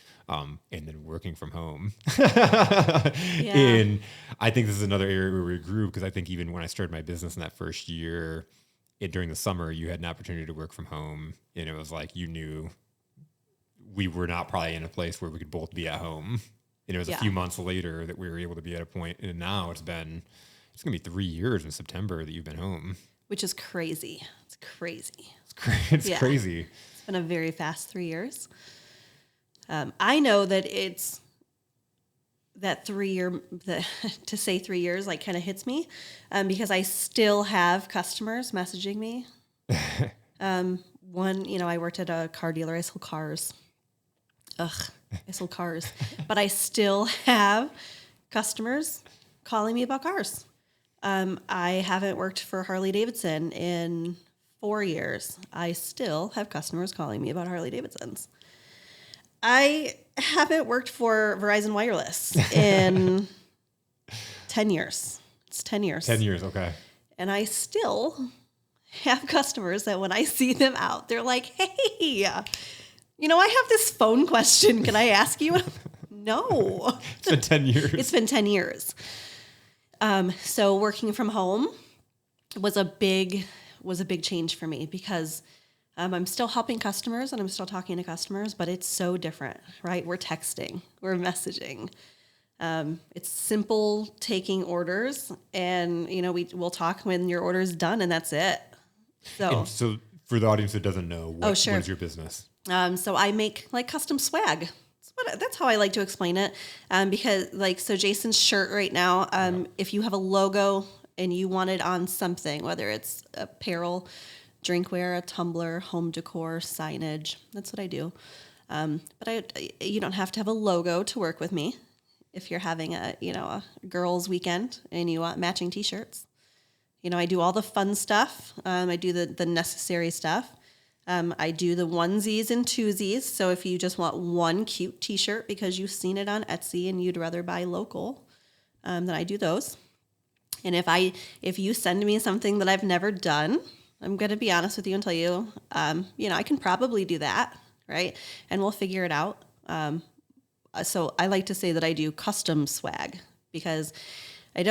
S1: then working from home. And I think this is another area where we grew, because I think even when I started my business in that first year, during the summer, you had an opportunity to work from home, and it was like you knew we were not probably in a place where we could both be at home. And it was a few months later that we were able to be at a point, and now it's going to be 3 years in September that you've been home. Which
S2: is crazy. It's crazy.
S1: It's crazy.
S2: It's been a very fast 3 years. I know that it's that 3 year, to say 3 years, like kind of hits me because I still have customers messaging me. One, I worked at a car dealer. I sold cars. I sold cars. But I still have customers calling me about cars. I haven't worked for Harley Davidson in 4 years. I still have customers calling me about Harley Davidsons. I haven't worked for Verizon Wireless in 10 years. It's 10 years.
S1: 10 years, okay.
S2: And I still have customers that when I see them out, they're like, hey, I have this phone question. Can I ask you? No.
S1: It's been 10 years.
S2: It's been 10 years. So working from home was a big change for me because I'm still helping customers and I'm still talking to customers, but it's so different, right? We're texting, we're messaging. It's simple taking orders, and we'll talk when your order is done, and that's it.
S1: So for the audience that doesn't know, what is your business?
S2: So I make like custom swag. That's how I like to explain it. Because so Jason's shirt right now, if you have a logo and you want it on something, whether it's apparel, drinkware, a tumbler, home decor, signage, that's what I do. But you don't have to have a logo to work with me. If you're having a girls' weekend and you want matching T-shirts, I do all the fun stuff. I do the necessary stuff. I do the onesies and twosies. So if you just want one cute T-shirt because you've seen it on Etsy and you'd rather buy local, then I do those. And if you send me something that I've never done, I'm going to be honest with you and tell you, I can probably do that, right? And we'll figure it out. So I like to say that I do custom swag because I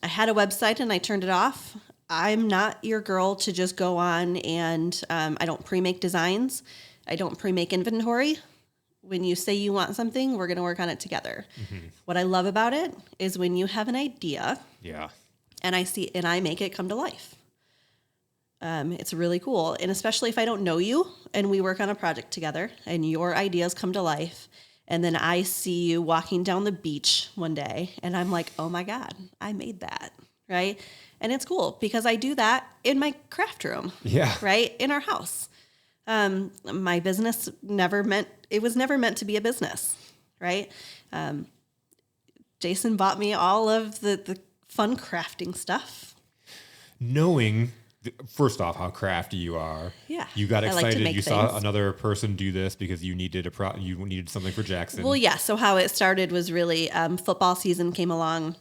S2: had a website and I turned it off. I'm not your girl to just go on and I don't pre-make designs. I don't pre-make inventory. When you say you want something, we're going to work on it together. Mm-hmm. What I love about it is when you have an idea and I make it come to life. It's really cool. And especially if I don't know you and we work on a project together and your ideas come to life. And then I see you walking down the beach one day and I'm like, oh my God, I made that. right? And it's cool because I do that in my craft room,
S1: Yeah.
S2: right? In our house. My business it was never meant to be a business, right? Jason bought me all of the fun crafting stuff.
S1: Knowing, first off, how crafty you are.
S2: Yeah.
S1: You got
S2: I like to
S1: excited.
S2: make
S1: You
S2: things.
S1: saw another person do this because you needed you needed something for Jackson.
S2: Well, yeah. So how it started was really football season came along,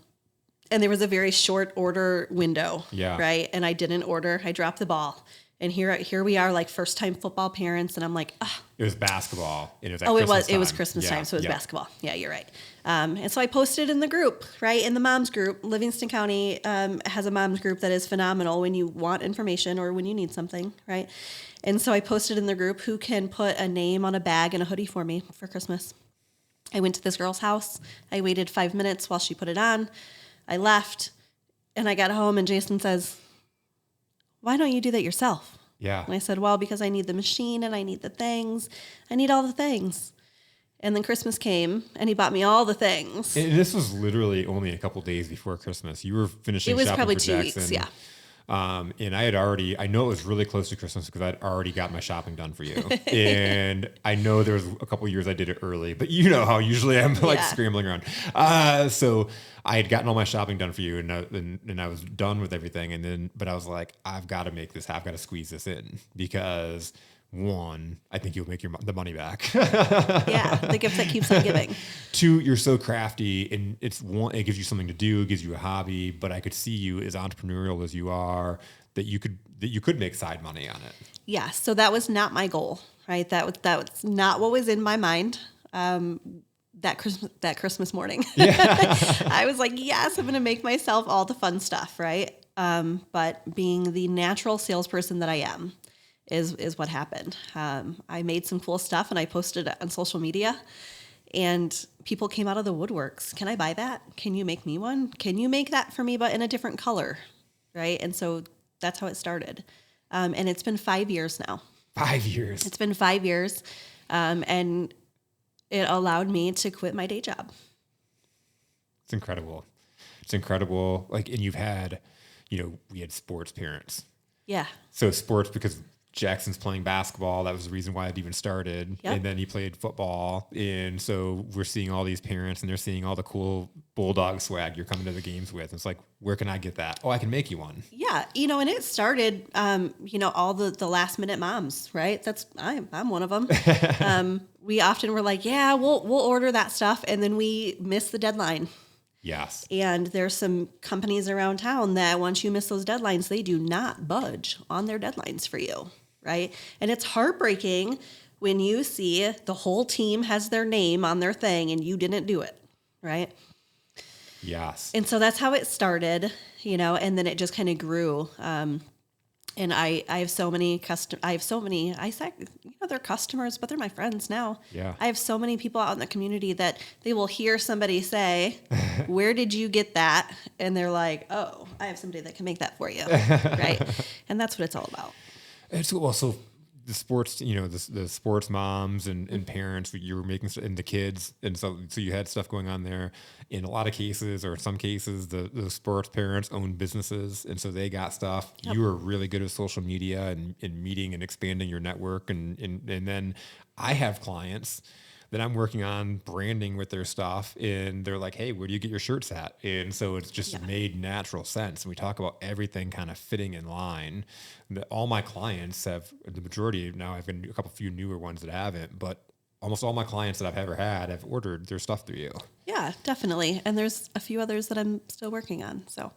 S2: and there was a very short order window.
S1: Yeah.
S2: Right. And I didn't order. I dropped the ball. And here we are, like first time football parents, and I'm like, ah.
S1: It was basketball. And it was
S2: It was Christmas time, so it was basketball. Yeah, you're right. And so I posted in the group, right, in the moms group. Livingston County has a moms group that is phenomenal when you want information or when you need something, right? And so I posted in the group, who can put a name on a bag and a hoodie for me for Christmas? I went to this girl's house. I waited 5 minutes while she put it on. I left, and I got home, and Jason says, why don't you do that yourself?
S1: Yeah.
S2: And I said, well, because I need the machine and I need the things. I need all the things. And then Christmas came, and he bought me all the things.
S1: And this was literally only a couple days before Christmas. You were finishing shopping for Jackson.
S2: It was probably 2 weeks, yeah.
S1: And I know it was really close to Christmas because I'd already got my shopping done for you. And I know there was a couple years I did it early, but you know how usually I'm like scrambling around. So I had gotten all my shopping done for you, and I was done with everything. But I was like, I've got to make this, I've got to squeeze this in because one, I think you'll make the money back.
S2: Yeah, the gift that keeps on giving.
S1: Two, you're so crafty, and it gives you something to do, it gives you a hobby. But I could see you as entrepreneurial as you are, that you could make side money on it.
S2: Yeah, so that was not my goal, right? That was not what was in my mind. That Christmas morning, I was like, yes, I'm going to make myself all the fun stuff, right? But being the natural salesperson that I am, is what happened. I made some cool stuff and I posted it on social media, and people came out of the woodworks. Can I buy that? Can you make me one? Can you make that for me, but in a different color? Right. And so that's how it started. And it's been 5 years now.
S1: 5 years.
S2: It's been 5 years. And it allowed me to quit my day job.
S1: It's incredible. It's incredible. And you've had, we had sports parents.
S2: Yeah.
S1: So sports, because Jackson's playing basketball. That was the reason why it even started. Yep. And then he played football. And so we're seeing all these parents, and they're seeing all the cool Bulldog swag you're coming to the games with. It's like, where can I get that? Oh, I can make you one.
S2: Yeah. And it started, all the last minute moms, right? I'm one of them. We often were like, yeah, we'll order that stuff. And then we miss the deadline.
S1: Yes.
S2: And there's some companies around town that once you miss those deadlines, they do not budge on their deadlines for you, right? And it's heartbreaking when you see the whole team has their name on their thing and you didn't do it, right?
S1: Yes.
S2: And so that's how it started, and then it just kind of grew. And I have so many I say, they're customers, but they're my friends now.
S1: Yeah.
S2: I have so many people out in the community that they will hear somebody say, where did you get that? And they're like, oh, I have somebody that can make that for you. Right. And that's what it's all about.
S1: It's also the sports, the sports moms and parents, you were making, and the kids. And so you had stuff going on there. In a lot of cases, or some cases, the sports parents own businesses. And so they got stuff. Yep. You were really good at social media and meeting and expanding your network. And then I have clients that I'm working on branding with their stuff, and they're like, hey, where do you get your shirts at? And so it's just made natural sense. And we talk about everything kind of fitting in line. All my clients have, the majority now, I've got a few newer ones that haven't, but almost all my clients that I've ever had have ordered their stuff through you.
S2: Yeah, definitely. And there's a few others that I'm still working on. So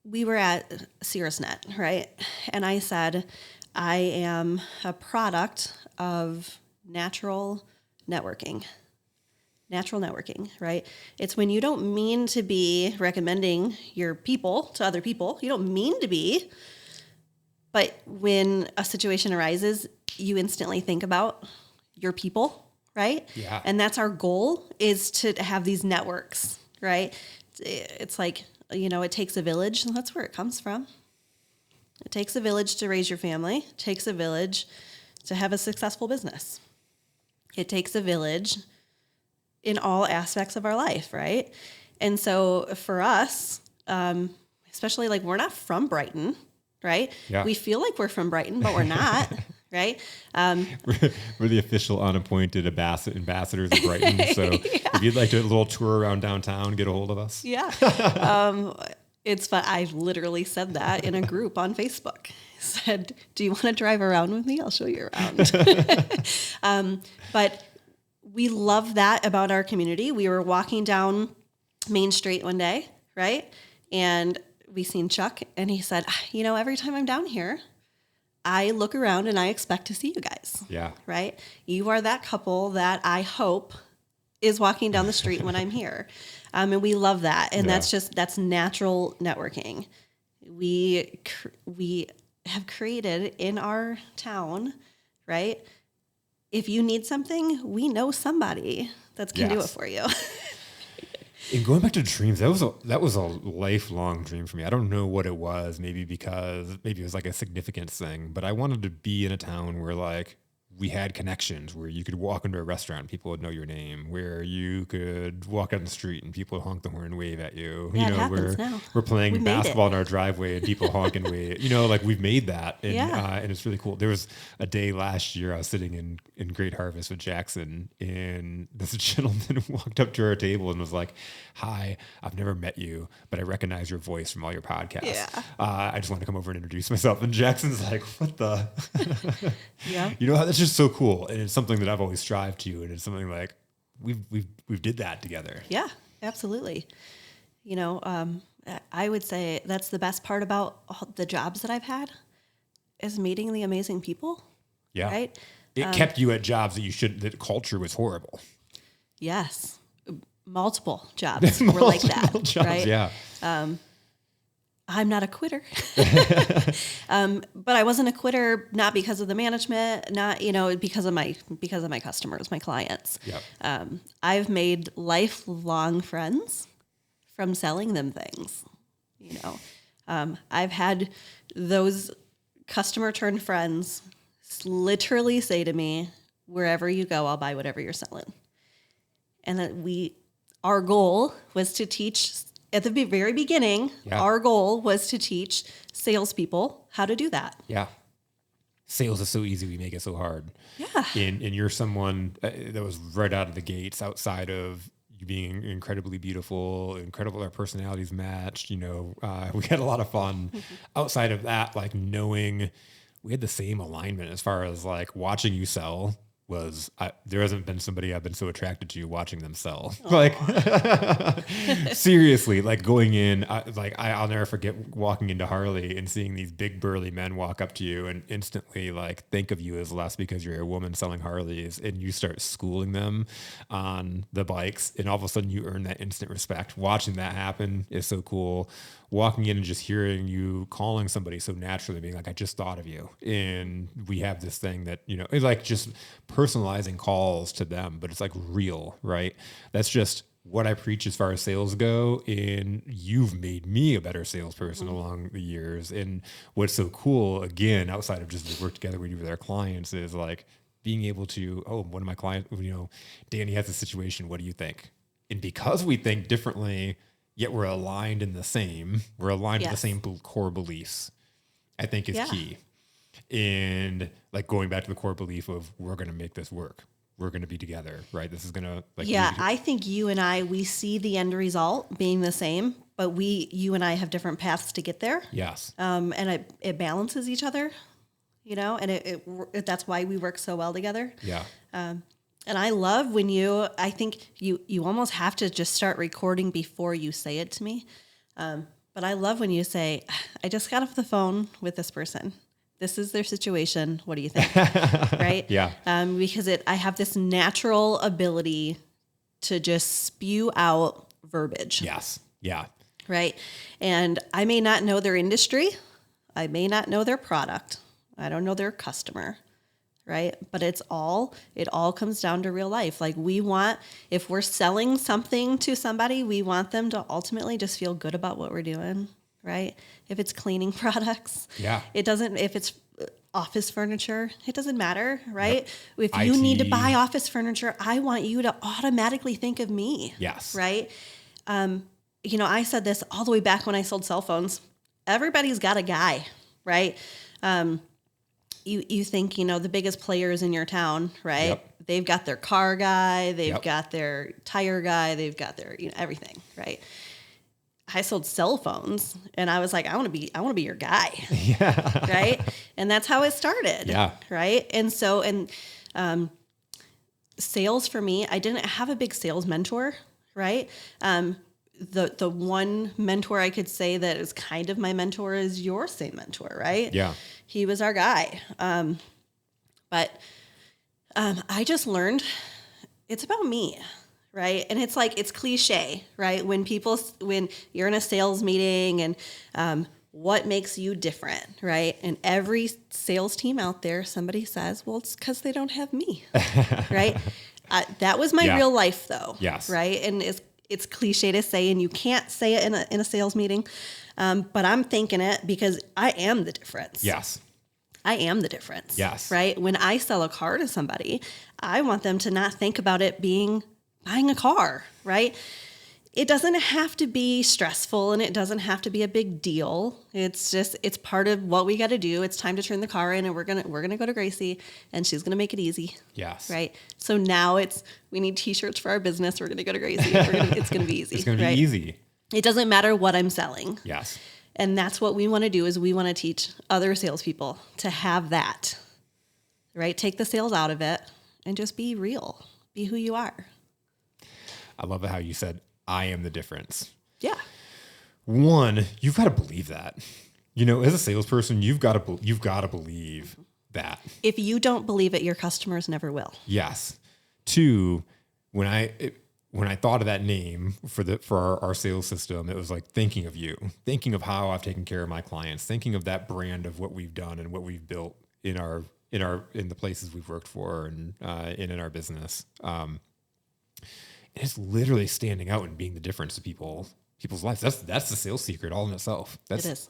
S2: we were at SiriusNet, right? And I said, I am a product of natural networking, right? It's when you don't mean to be recommending your people to other people. You don't mean to be, but when a situation arises, you instantly think about your people, right?
S1: Yeah.
S2: And that's our goal, is to have these networks, right? It's like, it takes a village, and that's where it comes from. It takes a village to raise your family. It takes a village to have a successful business. It takes a village in all aspects of our life, right? And so for us, especially like we're not from Brighton, right?
S1: Yeah.
S2: We feel like we're from Brighton, but we're not, right?
S1: We're the official unappointed ambassadors of Brighton. So if you'd like to do a little tour around downtown, get a hold of us.
S2: Yeah. It's fun. I literally said that in a group on Facebook. I said, do you want to drive around with me? I'll show you around. But we love that about our community. We were walking down Main Street one day, right? And we seen Chuck, and he said, every time I'm down here, I look around and I expect to see you guys.
S1: Yeah.
S2: Right? You are that couple that I hope is walking down the street when I'm here. And we love that. And that's natural networking. We have created in our town, right? If you need something, we know somebody that can do it for you.
S1: And going back to dreams, that was a lifelong dream for me. I don't know what it was. Maybe it was like a significance thing, but I wanted to be in a town where like we had connections, where you could walk into a restaurant and people would know your name, where you could walk down the street and people would honk the horn and wave at you.
S2: Yeah,
S1: We're playing basketball in our driveway and people honk and wave. Like we've made that. And, and it's really cool. There was a day last year I was sitting in Great Harvest with Jackson, and this gentleman walked up to our table and was like, "Hi, I've never met you, but I recognize your voice from all your podcasts.
S2: Yeah.
S1: I just want to come over and introduce myself." And Jackson's like, "What the?"
S2: Yeah.
S1: That's just so cool. And it's something that I've always strived to. And it's something like we've did that together.
S2: Yeah, absolutely. I would say that's the best part about all the jobs that I've had is meeting the amazing people.
S1: Yeah.
S2: Right.
S1: It kept you at jobs that culture was horrible.
S2: Yes. Multiple jobs were like that.
S1: Jobs,
S2: right.
S1: Yeah.
S2: I'm not a quitter, but I wasn't a quitter, not because of the management, not, because of my customers, my clients.
S1: Yep.
S2: I've made lifelong friends from selling them things. I've had those customer turned friends literally say to me, "Wherever you go, I'll buy whatever you're selling." And that our goal was to teach. At the very beginning, our goal was to teach salespeople how to do that.
S1: Yeah. Sales is so easy. We make it so hard.
S2: Yeah.
S1: And you're someone that was right out of the gates, outside of you being incredibly beautiful, incredible. Our personalities matched. We had a lot of fun. Outside of that, like knowing we had the same alignment as far as like watching you sell. There hasn't been somebody I've been so attracted to watching them sell. Aww. Like seriously, like going in, I'll never forget walking into Harley and seeing these big burly men walk up to you and instantly like think of you as less because you're a woman selling Harleys, and you start schooling them on the bikes, and all of a sudden you earn that instant respect. Watching that happen is so cool. Walking in and just hearing you calling somebody so naturally, being like, "I just thought of you." And we have this thing that, it's like just personalizing calls to them, but it's like real, right? That's just what I preach as far as sales go. And you've made me a better salesperson along the years. And what's so cool, again, outside of just the work together we do with our clients, is like being able to, one of my clients, Danny has a situation. What do you think? And because we think differently, yet we're aligned in the same. We're aligned with the same core beliefs, I think is key. And like going back to the core belief of we're going to make this work. We're going to be together, right? This is going to like.
S2: Yeah, I think you and I, we see the end result being the same, but you and I have different paths to get there.
S1: Yes.
S2: And it balances each other, and that's why we work so well together.
S1: Yeah.
S2: And I love when I think you almost have to just start recording before you say it to me. But I love when you say, "I just got off the phone with this person. This is their situation. What do you think?" Right?
S1: Yeah.
S2: Because I have this natural ability to just spew out verbiage.
S1: Yes. Yeah.
S2: Right. And I may not know their industry. I may not know their product. I don't know their customer. Right. But it all comes down to real life. Like if we're selling something to somebody, we want them to ultimately just feel good about what we're doing. Right. If it's cleaning products, if it's office furniture, it doesn't matter. Right. Yep. If you need to buy office furniture, I want you to automatically think of me.
S1: Yes.
S2: Right. I said this all the way back when I sold cell phones. Everybody's got a guy, right? You think, the biggest players in your town, right?
S1: Yep.
S2: They've got their car guy, they've got their tire guy, they've got their, everything, right? I sold cell phones and I was like, I want to be your guy.
S1: Yeah.
S2: Right. And that's how it started.
S1: Yeah.
S2: Right. And so, sales for me, I didn't have a big sales mentor. Right. The one mentor I could say that is kind of my mentor is your same mentor. Right.
S1: Yeah.
S2: He was our guy. But I just learned it's about me. Right. And it's like, it's cliche, right? When you're in a sales meeting and what makes you different, right? And every sales team out there, somebody says, well, it's because they don't have me, right? That was my real life though.
S1: Yes.
S2: Right. And it's cliche to say, and you can't say it in a sales meeting. But I'm thinking it because I am the difference.
S1: Yes.
S2: I am the difference.
S1: Yes.
S2: Right. When I sell a car to somebody, I want them to not think about it being buying a car, right? It doesn't have to be stressful and it doesn't have to be a big deal. It's part of what we got to do. It's time to turn the car in and we're going to go to Gracie and she's going to make it easy.
S1: Yes.
S2: Right. So now we need t-shirts for our business. We're going to go to Gracie. It's going to be easy.
S1: It's going to be easy.
S2: It doesn't matter what I'm selling.
S1: Yes.
S2: And that's what we want to do is we want to teach other salespeople to have that, right? Take the sales out of it and just be real, be who you are.
S1: I love how you said, I am the difference.
S2: Yeah.
S1: One, you've got to believe that. As a salesperson, you've got to believe that.
S2: If you don't believe it, your customers never will.
S1: Yes. Two, when I thought of that name for our sales system, it was like thinking of you, thinking of how I've taken care of my clients, thinking of that brand of what we've done and what we've built in the places we've worked for and in our business. It's literally standing out and being the difference to people's lives. That's the sales secret all in itself.
S2: It is.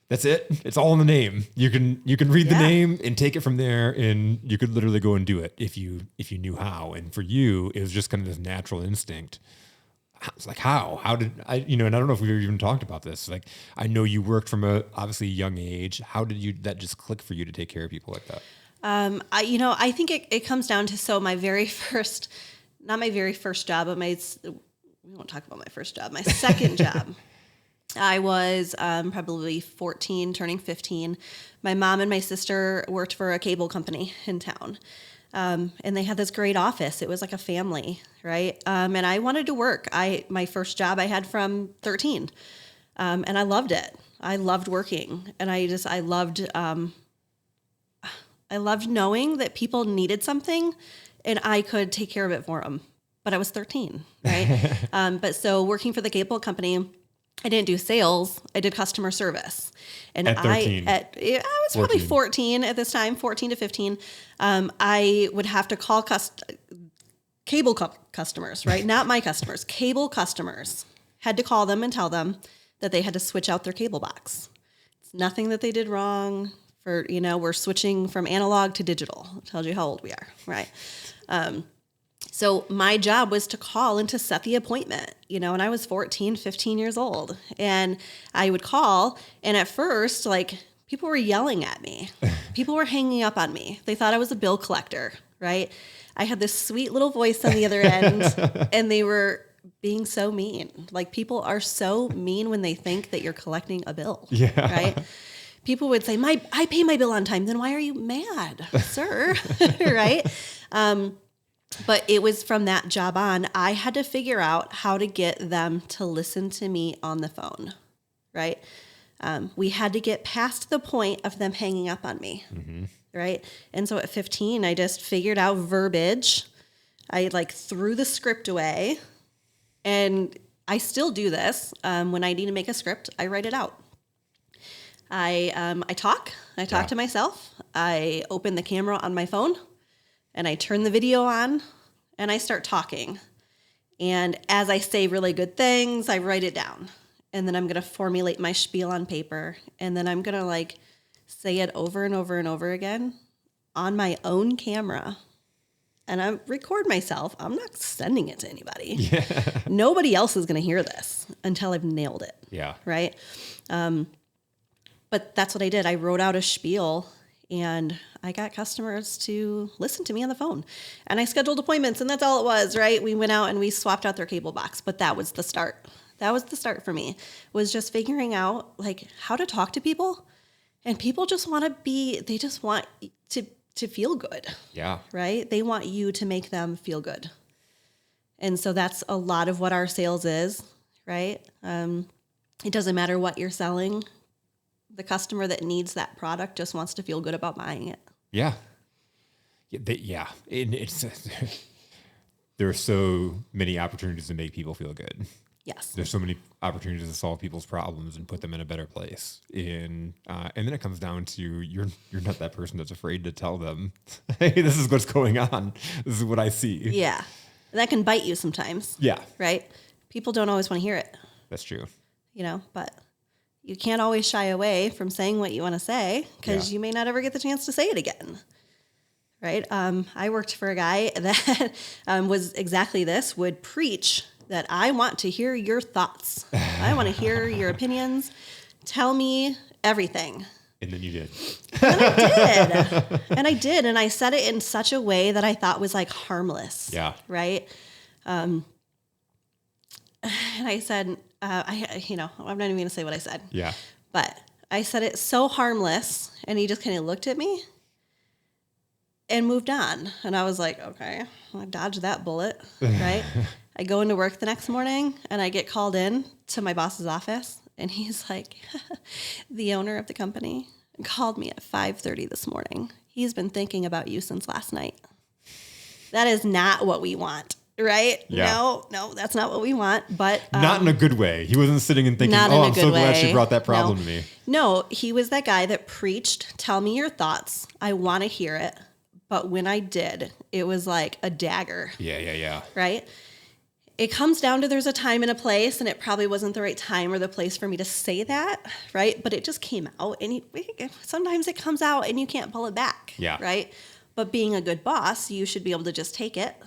S1: That's it. It's all in the name. You can read the name and take it from there, and you could literally go and do it if you knew how. And for you, it was just kind of this natural instinct. It's like how did I? And I don't know if we've even talked about this. Like I know you worked from obviously a young age. How did that just click for you to take care of people like that?
S2: I think it comes down to my very first. Not my very first job, but we won't talk about my first job. My second job, I was probably 14, turning 15. My mom and my sister worked for a cable company in town. And they had this great office. It was like a family, right? And I wanted to work. My first job I had from 13. And I loved it. I loved working. And I loved knowing that people needed something and I could take care of it for them. But I was 13, right? But so working for the cable company, I didn't do sales. I did customer service. And
S1: at 13.
S2: I was 14. Probably 14 at this time, 14 to 15. I would have to call cable customers, right? Not my customers, cable customers. Had to call them and tell them that they had to switch out their cable box. It's nothing that they did wrong. We're switching from analog to digital. It tells you how old we are, right? So my job was to call and to set the appointment, and I was 14, 15 years old. And I would call, and at first, people were yelling at me. People were hanging up on me. They thought I was a bill collector, right? I had this sweet little voice on the other end, and they were being so mean. People are so mean when they think that you're collecting a bill, right? People would say, I pay my bill on time. Then why are you mad, sir? Right? But it was from that job on, I had to figure out how to get them to listen to me on the phone, right? We had to get past the point of them hanging up on me, right? And so at 15, I just figured out verbiage. I threw the script away, and I still do this. When I need to make a script, I write it out. I talk to myself. I open the camera on my phone and I turn the video on and I start talking. And as I say really good things, I write it down. And then I'm going to formulate my spiel on paper. And then I'm going to say it over and over and over again on my own camera and I record myself, I'm not sending it to anybody.
S1: Yeah.
S2: Nobody else is going to hear this until I've nailed it.
S1: Yeah.
S2: Right. But that's what I did. I wrote out a spiel and I got customers to listen to me on the phone, and I scheduled appointments, and that's all it was, right? We went out and we swapped out their cable box, but that was the start. That was the start for me, was just figuring out like how to talk to people, and people just want they just want to feel good.
S1: Yeah.
S2: Right. They want you to make them feel good. And so that's a lot of what our sales is, right? It doesn't matter what you're selling. The customer that needs that product just wants to feel good about buying it.
S1: Yeah. Yeah. It's there are so many opportunities to make people feel good.
S2: Yes.
S1: There's so many opportunities to solve people's problems and put them in a better place. And then it comes down to you're not that person that's afraid to tell them, hey, this is what's going on. This is what I see.
S2: Yeah. And that can bite you sometimes.
S1: Yeah.
S2: Right? People don't always want to hear it.
S1: That's true.
S2: But you can't always shy away from saying what you want to say, because you may not ever get the chance to say it again. Right? I worked for a guy that was exactly this, would preach that I want to hear your thoughts. I want to hear your opinions. Tell me everything.
S1: And then you did.
S2: And I did. And I said it in such a way that I thought was like harmless.
S1: Yeah.
S2: Right? And I said, I'm not even going to say what I said.
S1: Yeah.
S2: But I said it so harmless, and he just kind of looked at me and moved on. And I was like, okay, I dodged that bullet, right? I go into work the next morning, and I get called in to my boss's office, and he's like, the owner of the company called me at 5:30 this morning. He's been thinking about you since last night. That is not what we want. Right?
S1: Yeah.
S2: No, that's not what we want. But
S1: not in a good way. He wasn't sitting and thinking, oh, I'm so glad she brought that problem to me.
S2: No, he was that guy that preached, tell me your thoughts. I want to hear it. But when I did, it was like a dagger.
S1: Yeah.
S2: Right? It comes down to there's a time and a place, and it probably wasn't the right time or the place for me to say that, right? But it just came out, and sometimes it comes out and you can't pull it back.
S1: Yeah.
S2: Right? But being a good boss, you should be able to just take it.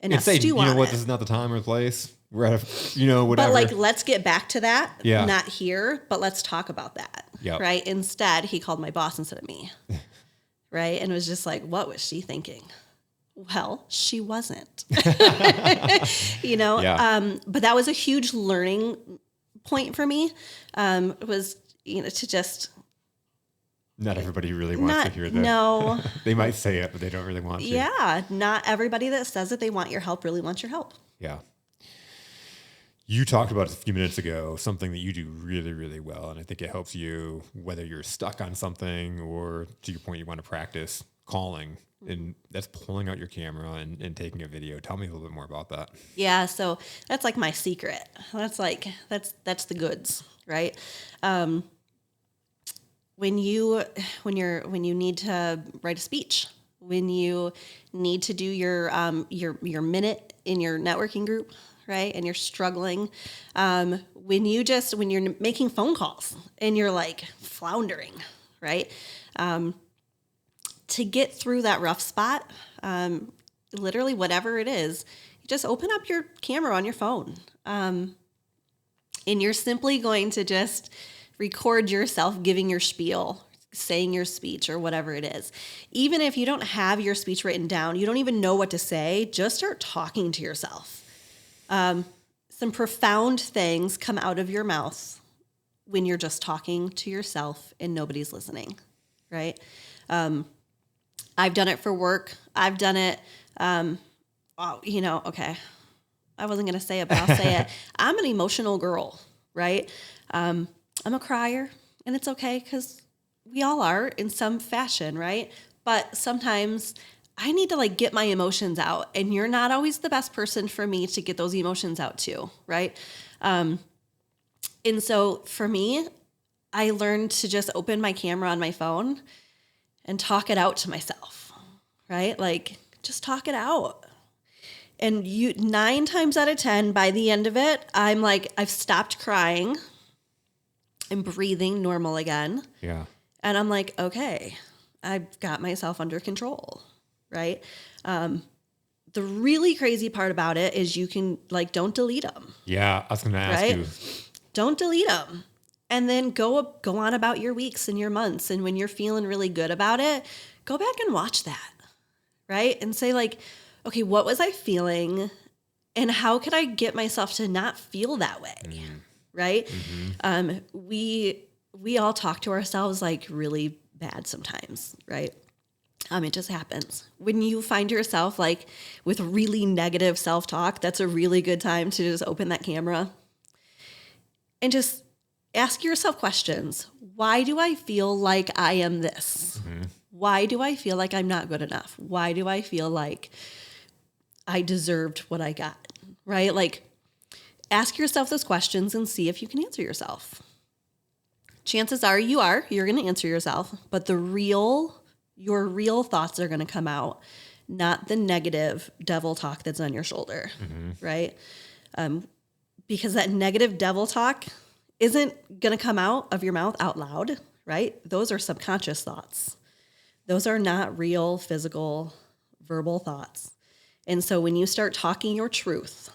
S2: And
S1: say,
S2: stew on
S1: what,
S2: it.
S1: this is not the time or the place. We're at whatever.
S2: But let's get back to that.
S1: Yeah.
S2: Not here, but let's talk about that.
S1: Yep.
S2: Right? Instead, he called my boss instead of me. Right? And it was just like, what was she thinking? Well, she wasn't.
S1: Yeah.
S2: But that was a huge learning point for me. It was, to just...
S1: Not everybody really wants to hear that.
S2: No.
S1: They might say it, but they don't really want to.
S2: Yeah. Not everybody that says that they want your help really wants your help.
S1: Yeah. You talked about a few minutes ago, something that you do really, really well. And I think it helps you, whether you're stuck on something or to your point, you want to practice calling. And that's pulling out your camera and taking a video. Tell me a little bit more about that.
S2: Yeah. So that's like my secret. That's the goods, right? When you need to write a speech, when you need to do your minute in your networking group, right? And you're struggling, when you're making phone calls and you're like floundering, right? To get through that rough spot, literally whatever it is, you just open up your camera on your phone, and you're simply going to just record yourself giving your spiel, saying your speech or whatever it is. Even if you don't have your speech written down, you don't even know what to say, just start talking to yourself. Some profound things come out of your mouth when you're just talking to yourself and nobody's listening, right? I've done it for work. I've done it, okay. I wasn't going to say it, but I'll say it. I'm an emotional girl, right? I'm a crier, and it's okay because we all are in some fashion, right? But sometimes I need to get my emotions out, and you're not always the best person for me to get those emotions out too, right? And so for me, I learned to just open my camera on my phone and talk it out to myself, right? Just talk it out. And 9 times out of 10, by the end of it, I'm like, I've stopped crying. I'm breathing normal again.
S1: Yeah.
S2: And I'm like, okay, I've got myself under control. right? The really crazy part about it is you can like, don't delete them.
S1: Yeah, I was going to ask you.
S2: Don't delete them. And then go on about your weeks and your months. And when you're feeling really good about it, go back and watch that, right? And say like, okay, what was I feeling? And how could I get myself to not feel that way, right? We all talk to ourselves like really bad sometimes, right? It just happens. When you find yourself like with really negative self-talk, that's a really good time to just open that camera and just ask yourself questions. Why do I feel like I am this? Why do I feel like I'm not good enough? Why do I feel like I deserved what I got, right? Like, ask yourself those questions and see if you can answer yourself. Chances are you're going to answer yourself, but your real thoughts are going to come out, not the negative devil talk that's on your shoulder, right? Because that negative devil talk isn't going to come out of your mouth out loud, right? Those are subconscious thoughts. Those are not real, physical, verbal thoughts. And so when you start talking your truth,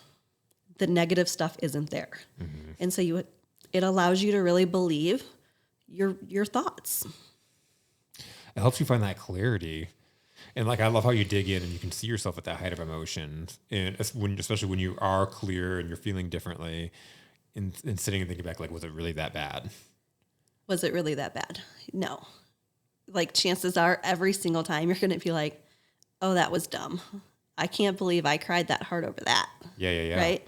S2: the negative stuff isn't there. And so it allows you to really believe your thoughts.
S1: It helps you find that clarity. And like, I love how you dig in and you can see yourself at that height of emotion. And especially when you are clear and you're feeling differently and sitting and thinking back, like, was it really that bad?
S2: Was it really that bad? No. Like, chances are every single time you're going to be like, oh, that was dumb. I can't believe I cried that hard over that.
S1: Yeah.
S2: Right?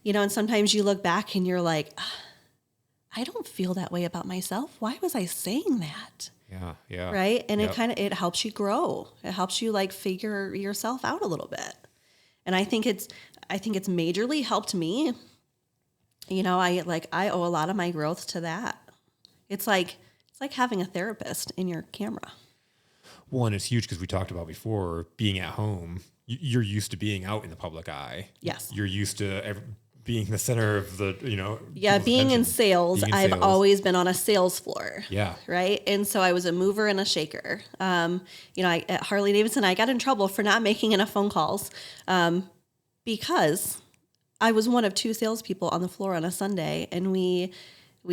S2: And sometimes you look back and you're like, I don't feel that way about myself. Why was I saying that?
S1: Yeah.
S2: Right? And it helps you grow. It helps you like figure yourself out a little bit. And I think it's majorly helped me. I owe a lot of my growth to that. It's like having a therapist in your camera.
S1: One, it's huge because we talked about before being at home. You're used to being out in the public eye.
S2: Yes.
S1: You're used to being the center of the,
S2: being in sales. I've always been on a sales floor.
S1: Yeah.
S2: Right. And so I was a mover and a shaker. At Harley Davidson, I got in trouble for not making enough phone calls because I was one of two salespeople on the floor on a Sunday, and we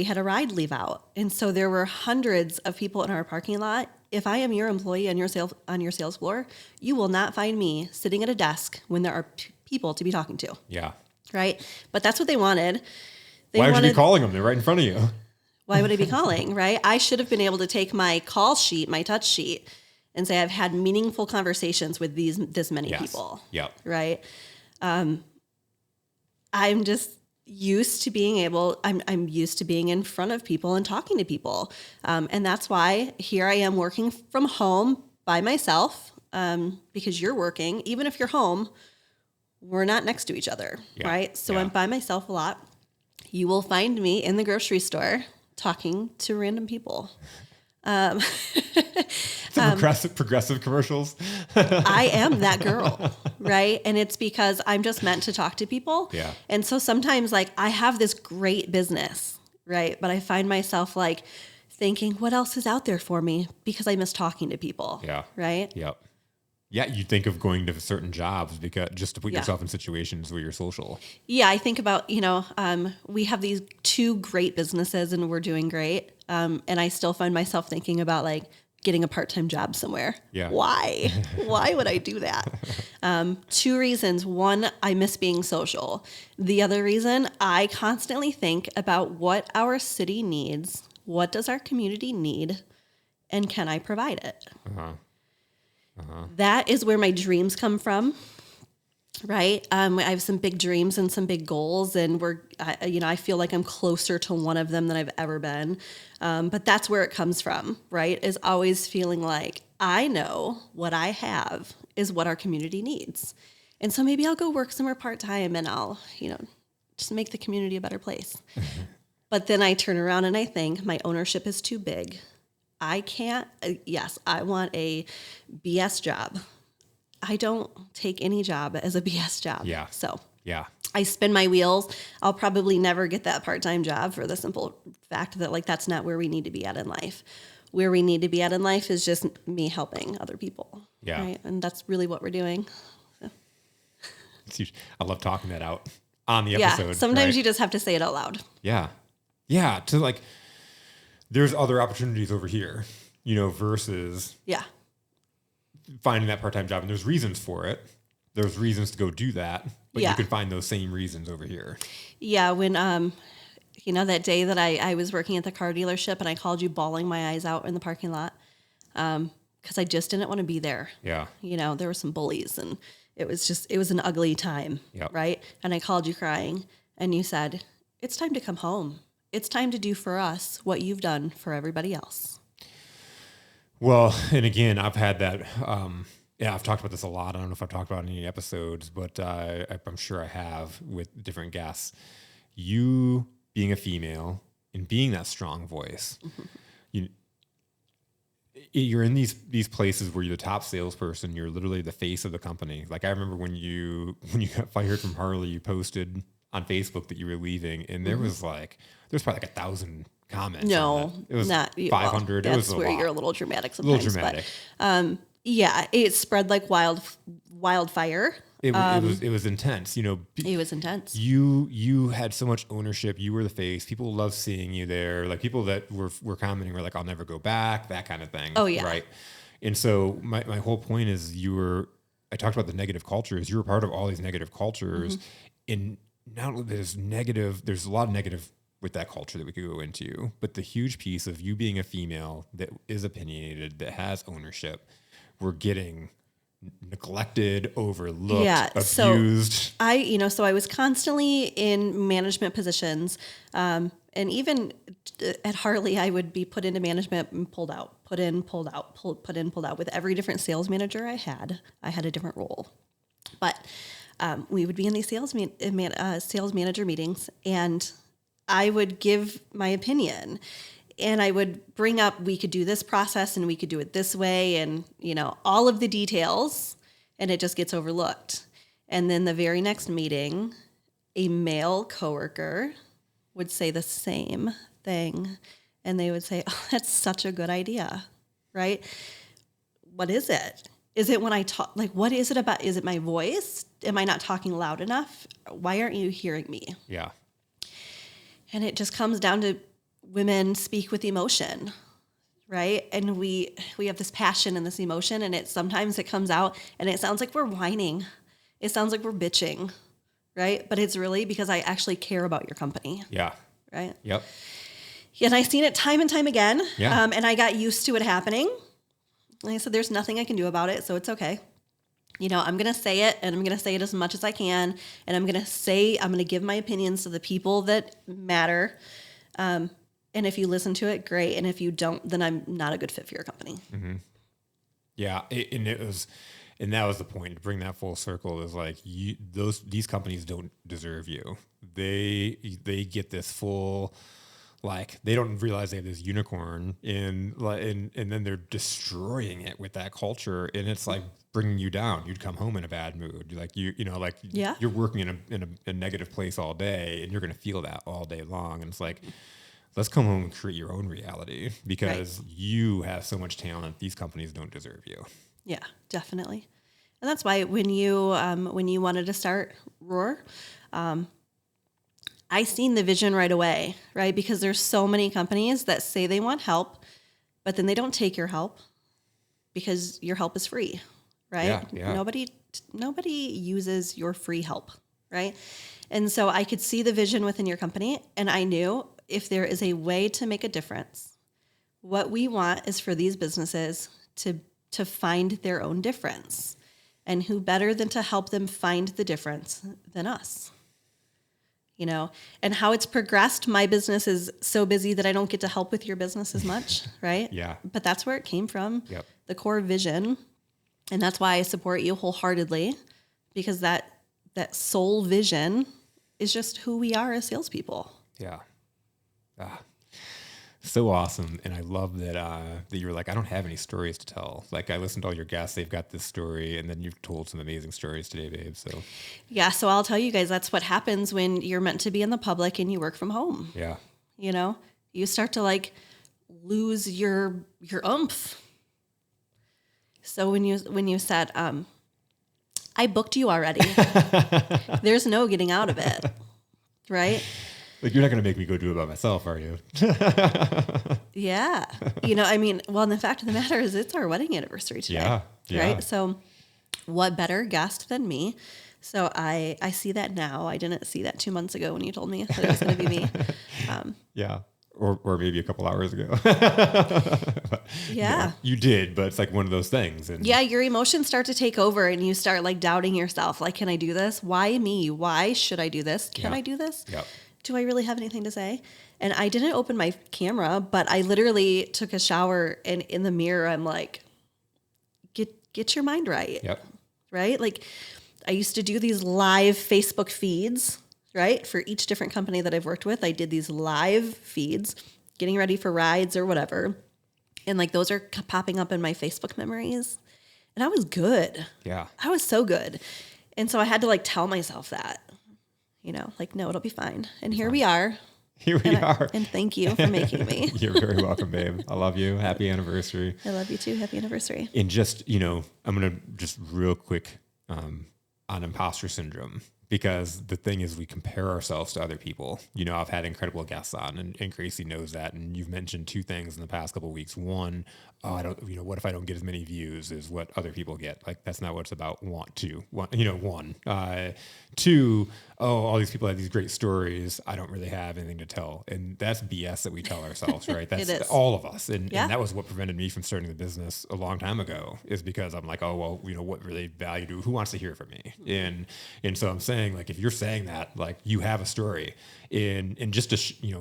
S2: had a ride leave out. And so there were hundreds of people in our parking lot. If I am your employee on your sales floor, you will not find me sitting at a desk when there are people to be talking to.
S1: Yeah.
S2: Right. But that's what they wanted.
S1: Why would you be calling them? They're right in front of you.
S2: Why would I be calling? Right. I should have been able to take my call sheet, my touch sheet, and say I've had meaningful conversations with this many people.
S1: Yep.
S2: Right. I'm just used to I'm used to being in front of people and talking to people. And that's why here I am working from home by myself, because you're working. Even if you're home, we're not next to each other, right? So I'm by myself a lot. You will find me in the grocery store talking to random people.
S1: Progressive commercials.
S2: I am that girl, right? And it's because I'm just meant to talk to people.
S1: Yeah.
S2: And so sometimes like I have this great business, right? But I find myself like thinking, what else is out there for me? Because I miss talking to people.
S1: Yeah.
S2: Right?
S1: Yep. Yeah, you think of going to certain jobs because just to put yourself in situations where you're social.
S2: Yeah, I think about, we have these two great businesses and we're doing great. And I still find myself thinking about like getting a part-time job somewhere.
S1: Yeah.
S2: Why? Why would I do that? Two reasons. One, I miss being social. The other reason, I constantly think about what our city needs. What does our community need? And can I provide it? That is where my dreams come from, right? I have some big dreams and some big goals, and I feel like I'm closer to one of them than I've ever been. But that's where it comes from, right? Is always feeling like I know what I have is what our community needs. And so maybe I'll go work somewhere part-time and I'll, just make the community a better place. But then I turn around and I think my ownership is too big. I can't, I want a BS job. I don't take any job as a BS job.
S1: Yeah.
S2: So
S1: yeah,
S2: I spin my wheels. I'll probably never get that part-time job for the simple fact that like, that's not where we need to be at in life. where we need to be at in life is just me helping other people.
S1: Yeah.
S2: Right? And that's really what we're doing.
S1: It's huge. I love talking that out on the episode.
S2: Yeah. Sometimes
S1: right?
S2: you just have to say it out loud.
S1: Yeah. Yeah. To like, there's other opportunities over here, versus finding that part-time job. And there's reasons for it. There's reasons to go do that, but you can find those same reasons over here.
S2: Yeah. When, that day that I was working at the car dealership and I called you bawling my eyes out in the parking lot, because I just didn't want to be there.
S1: Yeah.
S2: There were some bullies and it was an ugly time.
S1: Yep.
S2: Right. And I called you crying and you said, it's time to come home. It's time to do for us what you've done for everybody else.
S1: Well, and again, I've had that, I've talked about this a lot. I don't know if I've talked about it in any episodes, but I'm sure I have with different guests. You being a female and being that strong voice, you're in these places where you're the top salesperson. You're literally the face of the company. Like I remember when you got fired from Harley, you posted on Facebook that you were leaving, and there's probably like 1,000 comments.
S2: No,
S1: it was not 500.
S2: Well,
S1: it was
S2: that's where
S1: lot.
S2: you're a little dramatic sometimes.
S1: A little dramatic.
S2: But, it spread like wildfire.
S1: It was intense.
S2: It was intense.
S1: You had so much ownership. You were the face. People loved seeing you there. Like people that were commenting were like, "I'll never go back," that kind of thing.
S2: Oh yeah,
S1: right. And so my whole point is, I talked about the negative cultures. You were part of all these negative cultures, and now there's a lot of negative with that culture that we could go into. But the huge piece of you being a female that is opinionated, that has ownership, we're getting neglected, overlooked, abused.
S2: So I was constantly in management positions, and even at Harley, I would be put into management and pulled out, put in, pulled out, put in, pulled out. With every different sales manager I had a different role. But we would be in these sales manager meetings, and I would give my opinion. And I would bring up, we could do this process and we could do it this way and, all of the details, and it just gets overlooked. And then the very next meeting, a male coworker would say the same thing. And they would say, "Oh, that's such a good idea," right? What is it? Is it when I talk, like, what is it about? Is it my voice? Am I not talking loud enough? Why aren't you hearing me?
S1: Yeah.
S2: And it just comes down to women speak with emotion, right? And we have this passion and this emotion, and sometimes it comes out and it sounds like we're whining. It sounds like we're bitching, right? But it's really because I actually care about your company.
S1: Yeah.
S2: Right?
S1: Yep.
S2: And I've seen it time and time again.
S1: Yeah.
S2: And I got used to it happening. And I said, there's nothing I can do about it, so it's okay. I'm going to say it, and I'm going to say it as much as I can. And I'm going to give my opinions to the people that matter. And if you listen to it, great. And if you don't, then I'm not a good fit for your company.
S1: Mm-hmm. Yeah. And that was the point, to bring that full circle, is like, these companies don't deserve you. They get this full, like, they don't realize they have this unicorn and then they're destroying it with that culture. And it's like bringing you down. You'd come home in a bad mood. Like, you're working in a negative place all day, and you're going to feel that all day long. And it's like, let's come home and create your own reality, because you have so much talent. These companies don't deserve you.
S2: Yeah, definitely. And that's why when you wanted to start Roar, I seen the vision right away, right? Because there's so many companies that say they want help, but then they don't take your help because your help is free, right?
S1: Yeah.
S2: Nobody uses your free help, right? And so I could see the vision within your company, and I knew if there is a way to make a difference, what we want is for these businesses to find their own difference. And who better than to help them find the difference than us? And how it's progressed, my business is so busy that I don't get to help with your business as much, right?
S1: Yeah.
S2: But that's where it came from,
S1: Yep.
S2: the core vision. And that's why I support you wholeheartedly, because that soul vision is just who we are as salespeople.
S1: Yeah. So awesome. And I love that you were like, I don't have any stories to tell. Like, I listened to all your guests. They've got this story, and then you've told some amazing stories today, babe. So
S2: yeah. So I'll tell you guys, that's what happens when you're meant to be in the public and you work from home.
S1: yeah.
S2: You start to lose your oomph. So when you said, I booked you already, there's no getting out of it, right?
S1: Like, you're not going to make me go do it by myself, are you?
S2: Yeah. And the fact of the matter is it's our wedding anniversary today.
S1: Yeah.
S2: Right? So what better guest than me? So I see that now. I didn't see that 2 months ago when you told me that it was going to be me.
S1: Yeah. Or maybe a couple hours ago. But,
S2: yeah.
S1: You did, but it's like one of those things. And
S2: yeah, your emotions start to take over and you start like doubting yourself. Like, can I do this? Why me? Why should I do this? Can I do this?
S1: Yep.
S2: Do I really have anything to say? And I didn't open my camera, but I literally took a shower, and in the mirror, I'm like, get your mind right.
S1: Yep.
S2: Right? Like, I used to do these live Facebook feeds, right? For each different company that I've worked with, I did these live feeds, getting ready for rides or whatever. And like, those are popping up in my Facebook memories. And I was good.
S1: Yeah.
S2: I was so good. And so I had to like tell myself that, like, no, it'll be fine. And here we are.
S1: Here we are.
S2: And thank you for making me.
S1: You're very welcome, babe. I love you. Happy anniversary.
S2: I love you too. Happy anniversary.
S1: And just, I'm going to just real quick on imposter syndrome, because the thing is we compare ourselves to other people. I've had incredible guests on, and Gracie knows that. And you've mentioned two things in the past couple of weeks. One, what if I don't get as many views as what other people get? Like, that's not what it's about. One. Two, all these people have these great stories. I don't really have anything to tell. And that's BS that we tell ourselves, right? That's
S2: It is.
S1: all of us. And that was what prevented me from starting the business a long time ago, is because I'm like, what really value who wants to hear from me? And so I'm saying, like, if you're saying that, like, you have a story. And just to,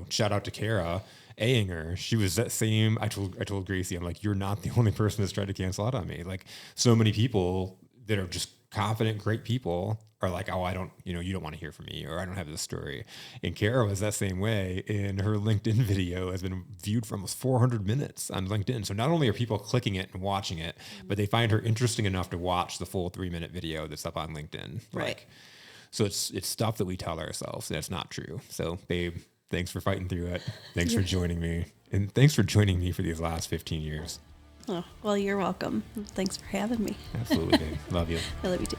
S1: shout out to Kara Ayinger, she was that same. I told Gracie, I'm like, you're not the only person that's tried to cancel out on me. Like, so many people that are just confident, great people are like, I don't, you don't want to hear from me, or I don't have this story. And Kara was that same way. And her LinkedIn video has been viewed for almost 400 minutes on LinkedIn. So not only are people clicking it and watching it, but they find her interesting enough to watch the full 3-minute video that's up on LinkedIn.
S2: Right.
S1: So it's stuff that we tell ourselves that's not true. So, babe, thanks for fighting through it. Thanks for joining me. And thanks for joining me for these last 15 years.
S2: Oh, well, you're welcome. Thanks for having me.
S1: Absolutely, babe. Love you.
S2: I love you too.